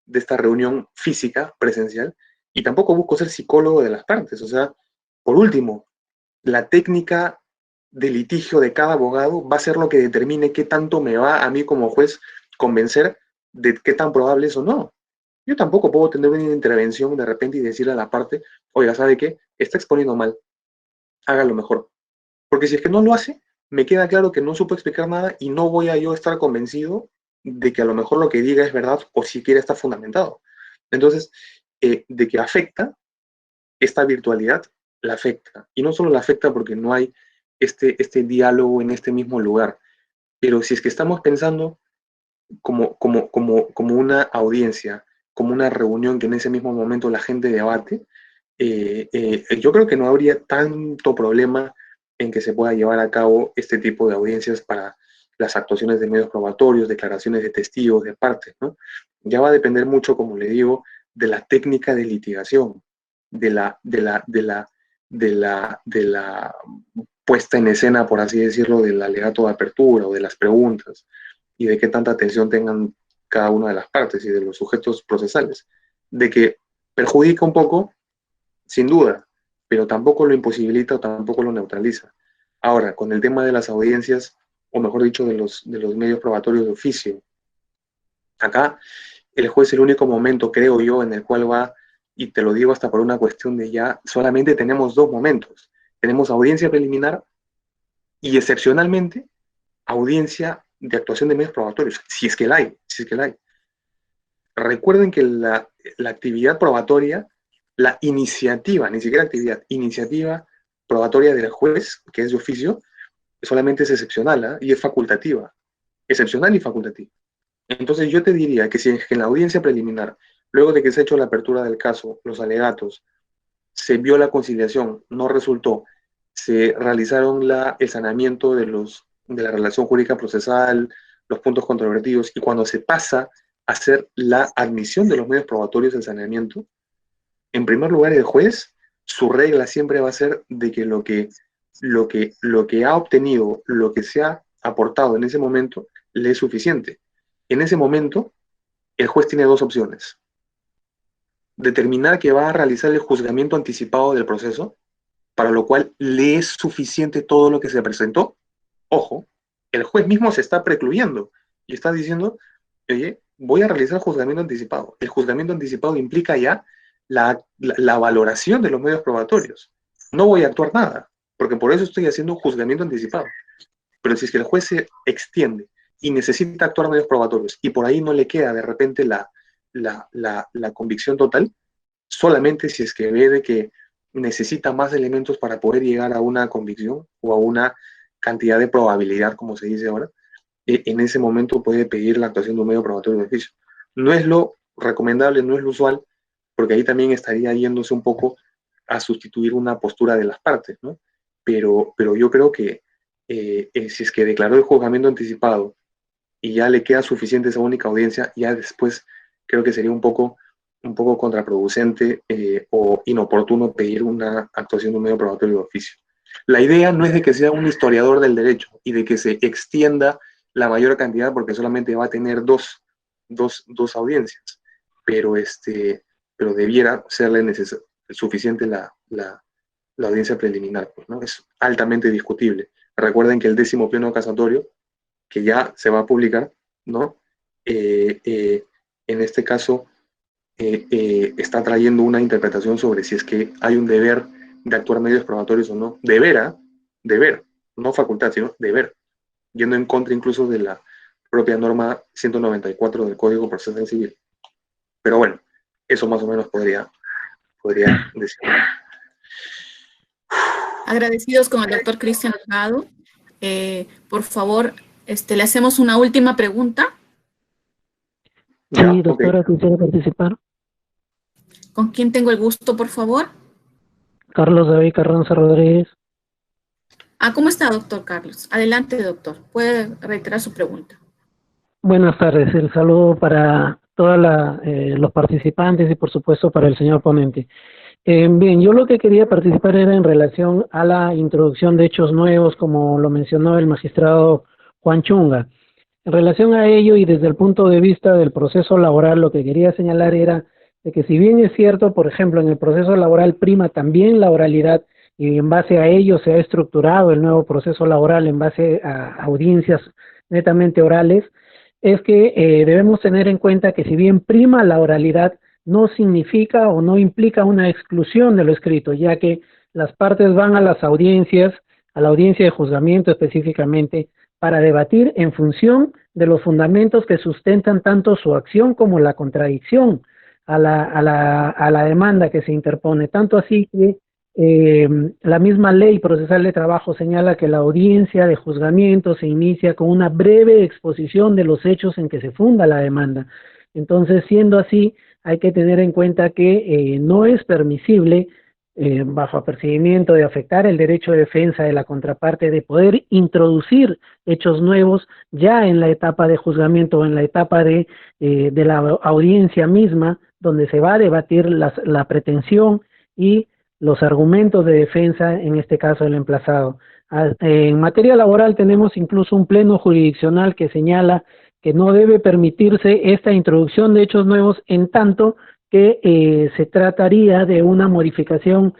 de esta reunión física, presencial, y tampoco busco ser psicólogo de las partes. O sea, por último, la técnica de litigio de cada abogado va a ser lo que determine qué tanto me va a mí como juez convencer de qué tan probable es o no. Yo tampoco puedo tener una intervención de repente y decirle a la parte, oiga, ¿sabe qué? Está exponiendo mal, hágalo mejor. Porque si es que no lo hace, me queda claro que no supo explicar nada y no voy a yo estar convencido de que a lo mejor lo que diga es verdad o siquiera está fundamentado. Entonces, de que afecta, esta virtualidad la afecta. Y no solo la afecta porque no hay este diálogo en este mismo lugar, pero si es que estamos pensando como una audiencia, como una reunión que en ese mismo momento la gente debate, yo creo que no habría tanto problema en que se pueda llevar a cabo este tipo de audiencias para las actuaciones de medios probatorios, declaraciones de testigos, de partes, ¿no? Ya va a depender mucho, como le digo, de la técnica de litigación, de la puesta en escena, por así decirlo, del alegato de apertura o de las preguntas y de qué tanta atención tengan cada una de las partes y de los sujetos procesales. De que perjudica un poco, sin duda, pero tampoco lo imposibilita o tampoco lo neutraliza. Ahora, con el tema de las audiencias, o mejor dicho, de los medios probatorios de oficio, acá el juez es el único momento, creo yo, en el cual va, y te lo digo hasta por una cuestión de ya, solamente tenemos dos momentos. Tenemos audiencia preliminar y excepcionalmente audiencia de actuación de medios probatorios, si es que la hay, si es que la hay. Recuerden que la actividad probatoria, la iniciativa, ni siquiera actividad, iniciativa probatoria del juez, que es de oficio, solamente es excepcional, ¿eh? Y es facultativa. Excepcional y facultativa. Entonces yo te diría que si en la audiencia preliminar, luego de que se ha hecho la apertura del caso, los alegatos, se vio la conciliación, no resultó, se realizaron el saneamiento de la relación jurídica procesal, los puntos controvertidos, y cuando se pasa a hacer la admisión de los medios probatorios del saneamiento, en primer lugar el juez, su regla siempre va a ser de que lo que ha obtenido, lo que se ha aportado en ese momento, le es suficiente. En ese momento, el juez tiene dos opciones: determinar que va a realizar el juzgamiento anticipado del proceso, para lo cual le es suficiente todo lo que se presentó. Ojo, el juez mismo se está precluyendo y está diciendo, oye, voy a realizar juzgamiento anticipado. El juzgamiento anticipado implica ya la valoración de los medios probatorios. No voy a actuar nada, porque por eso estoy haciendo un juzgamiento anticipado. Pero si es que el juez se extiende y necesita actuar medios probatorios y por ahí no le queda de repente la convicción total, solamente si es que ve de que necesita más elementos para poder llegar a una convicción o a una cantidad de probabilidad, como se dice ahora, en ese momento puede pedir la actuación de un medio probatorio de oficio. No es lo recomendable, no es lo usual, porque ahí también estaría yéndose un poco a sustituir una postura de las partes, ¿no? Pero yo creo que si es que declaró el juzgamiento anticipado y ya le queda suficiente esa única audiencia, ya después creo que sería un poco contraproducente o inoportuno pedir una actuación de un medio probatorio de oficio. La idea no es de que sea un historiador del derecho y de que se extienda la mayor cantidad porque solamente va a tener dos audiencias, pero debiera serle suficiente la audiencia preliminar, pues, ¿no? Es altamente discutible. Recuerden que el 10º pleno casatorio, que ya se va a publicar, ¿no? En este caso, está trayendo una interpretación sobre si es que hay un deber de actuar medios probatorios o no. Deber, no facultad, sino deber, yendo en contra incluso de la propia norma 194 del Código Procesal Civil. Pero bueno, eso más o menos podría decir. Agradecidos con el doctor Cristian Delgado. Por favor, le hacemos una última pregunta. Sí, doctora, quisiera participar. ¿Con quién tengo el gusto, por favor? Carlos David Carranza Rodríguez. ¿Cómo está, doctor Carlos? Adelante, doctor. Puede reiterar su pregunta. Buenas tardes. El saludo para todos los participantes y, por supuesto, para el señor ponente. Bien, yo lo que quería participar era en relación a la introducción de hechos nuevos, como lo mencionó el magistrado Juan Chunga. En relación a ello y desde el punto de vista del proceso laboral, lo que quería señalar era de que si bien es cierto, por ejemplo, en el proceso laboral prima también la oralidad y en base a ello se ha estructurado el nuevo proceso laboral en base a audiencias netamente orales, es que debemos tener en cuenta que si bien prima la oralidad, no significa o no implica una exclusión de lo escrito, ya que las partes van a las audiencias, a la audiencia de juzgamiento específicamente, para debatir en función de los fundamentos que sustentan tanto su acción como la contradicción a la demanda que se interpone. Tanto así que la misma ley procesal de trabajo señala que la audiencia de juzgamiento se inicia con una breve exposición de los hechos en que se funda la demanda. Entonces, siendo así, hay que tener en cuenta que no es permisible, bajo apercibimiento de afectar el derecho de defensa de la contraparte, de poder introducir hechos nuevos ya en la etapa de juzgamiento o en la etapa de la audiencia misma, donde se va a debatir la pretensión y los argumentos de defensa, en este caso el emplazado. En materia laboral tenemos incluso un pleno jurisdiccional que señala que no debe permitirse esta introducción de hechos nuevos en tanto que se trataría de una modificación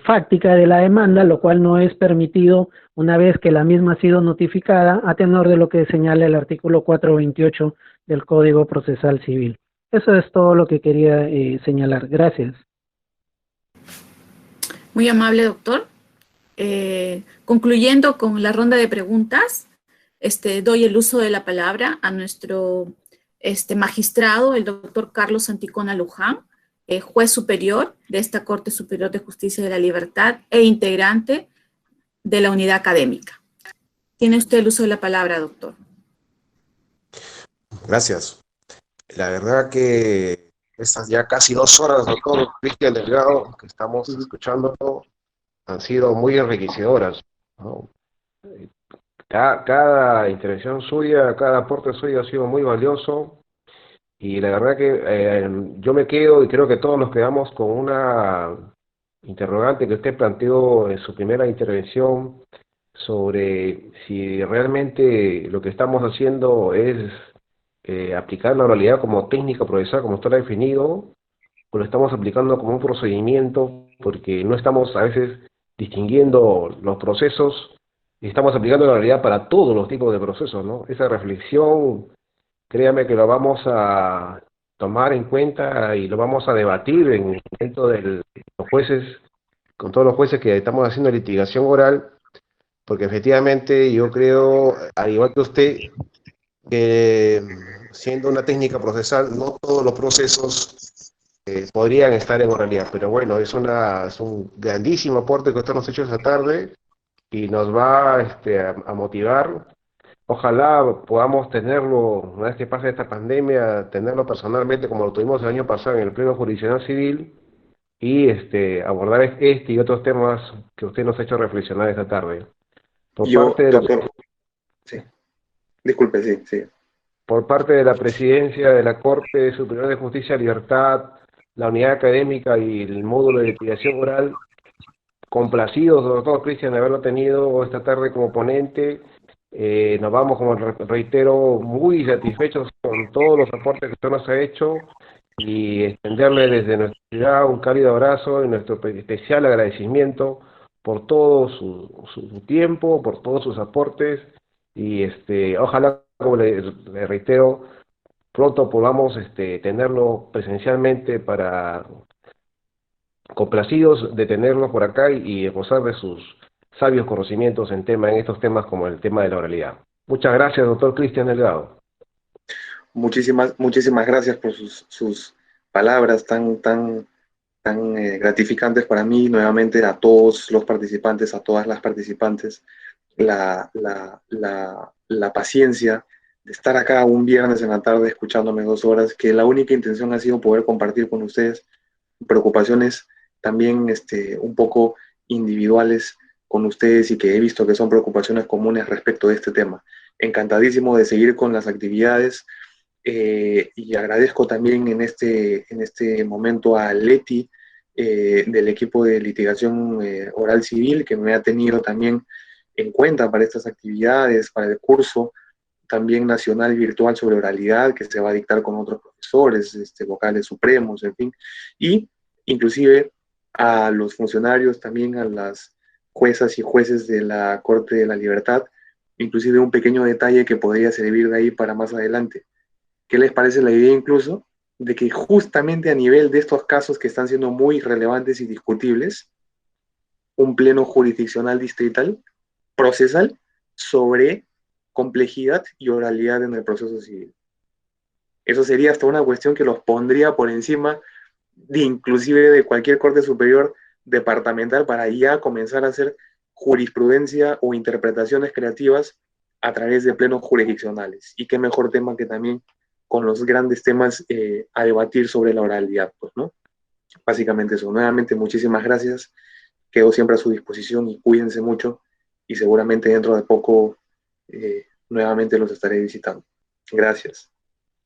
fáctica de la demanda, lo cual no es permitido una vez que la misma ha sido notificada a tenor de lo que señala el artículo 428 del Código Procesal Civil. Eso es todo lo que quería señalar. Gracias. Muy amable, doctor. Concluyendo con la ronda de preguntas, doy el uso de la palabra a nuestro magistrado, el doctor Carlos Anticona Luján, juez superior de esta Corte Superior de Justicia de la Libertad e integrante de la unidad académica. Tiene usted el uso de la palabra, doctor. Gracias. La verdad que estas ya casi 2 horas, doctor Cristian Delgado, que estamos escuchando, han sido muy enriquecedoras, ¿no? Cada intervención suya, cada aporte suyo ha sido muy valioso y la verdad que yo me quedo y creo que todos nos quedamos con una interrogante que usted planteó en su primera intervención sobre si realmente lo que estamos haciendo es aplicar la oralidad como técnica procesal, como usted lo ha definido, o lo estamos aplicando como un procedimiento porque no estamos a veces distinguiendo los procesos y estamos aplicando la oralidad para todos los tipos de procesos, ¿no? Esa reflexión, créame que lo vamos a tomar en cuenta y lo vamos a debatir dentro de los jueces, con todos los jueces que estamos haciendo litigación oral, porque efectivamente yo creo, al igual que usted, que siendo una técnica procesal, no todos los procesos podrían estar en oralidad, pero bueno, es un grandísimo aporte que usted nos ha hecho esta tarde y nos va a motivar. Ojalá podamos tenerlo, una vez que pase esta pandemia, tenerlo personalmente como lo tuvimos el año pasado en el Pleno Jurisdiccional Civil y abordar este y otros temas que usted nos ha hecho reflexionar esta tarde. Por parte de doctor, sí. Disculpe, sí. por parte de la Presidencia de la Corte Superior de Justicia y Libertad, la unidad académica y el módulo de litigación oral, complacidos, doctor Cristian, de haberlo tenido esta tarde como ponente. Nos vamos, como reitero, muy satisfechos con todos los aportes que usted nos ha hecho y extenderle desde nuestra ciudad un cálido abrazo y nuestro especial agradecimiento por todo su tiempo, por todos sus aportes y ojalá, como le reitero, pronto podamos tenerlo presencialmente para complacidos de tenerlo por acá y gozar de sus sabios conocimientos en estos temas como el tema de la oralidad. Muchas gracias, doctor Cristian Delgado. Muchísimas gracias por sus palabras tan gratificantes para mí. Nuevamente a todos los participantes, a todas las participantes, la paciencia de estar acá un viernes en la tarde escuchándome 2 horas, que la única intención ha sido poder compartir con ustedes preocupaciones también un poco individuales con ustedes y que he visto que son preocupaciones comunes respecto de este tema. Encantadísimo de seguir con las actividades y agradezco también en este momento a Leti del equipo de litigación oral civil que me ha tenido también en cuenta para estas actividades, para el curso también nacional virtual sobre oralidad que se va a dictar con otros profesores, vocales supremos, en fin, y inclusive a los funcionarios, también a las juezas y jueces de la Corte de la Libertad, inclusive un pequeño detalle que podría servir de ahí para más adelante. ¿Qué les parece la idea incluso de que justamente a nivel de estos casos que están siendo muy relevantes y discutibles, un pleno jurisdiccional distrital, procesal, sobre complejidad y oralidad en el proceso civil? Eso sería hasta una cuestión que los pondría por encima de inclusive de cualquier corte superior departamental para ya comenzar a hacer jurisprudencia o interpretaciones creativas a través de plenos jurisdiccionales. Y qué mejor tema que también con los grandes temas a debatir sobre la oralidad, pues, ¿no? Básicamente eso. Nuevamente, muchísimas gracias. Quedo siempre a su disposición y cuídense mucho y seguramente dentro de poco nuevamente los estaré visitando. Gracias.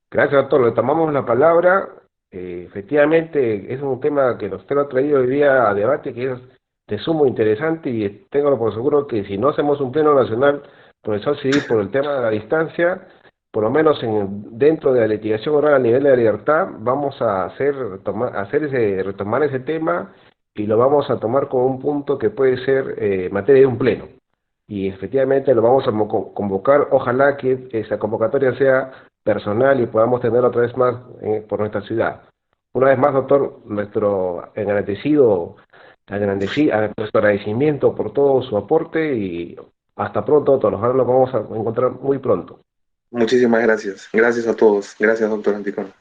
Gracias, doctor. Le tomamos la palabra. Efectivamente, es un tema que usted lo ha traído hoy día a debate, que es de sumo interesante y tengo por seguro que si no hacemos un pleno nacional, profesor civil, por el tema de la distancia, por lo menos dentro de la litigación oral a nivel de la libertad, vamos a retomar ese tema y lo vamos a tomar como un punto que puede ser materia de un pleno. Y efectivamente lo vamos a convocar, ojalá que esa convocatoria sea personal y podamos tenerlo otra vez más por nuestra ciudad. Una vez más, doctor, nuestro agradecimiento por todo su aporte y hasta pronto, doctor. Ojalá nos vamos a encontrar muy pronto. Muchísimas gracias. Gracias a todos. Gracias, doctor Anticona.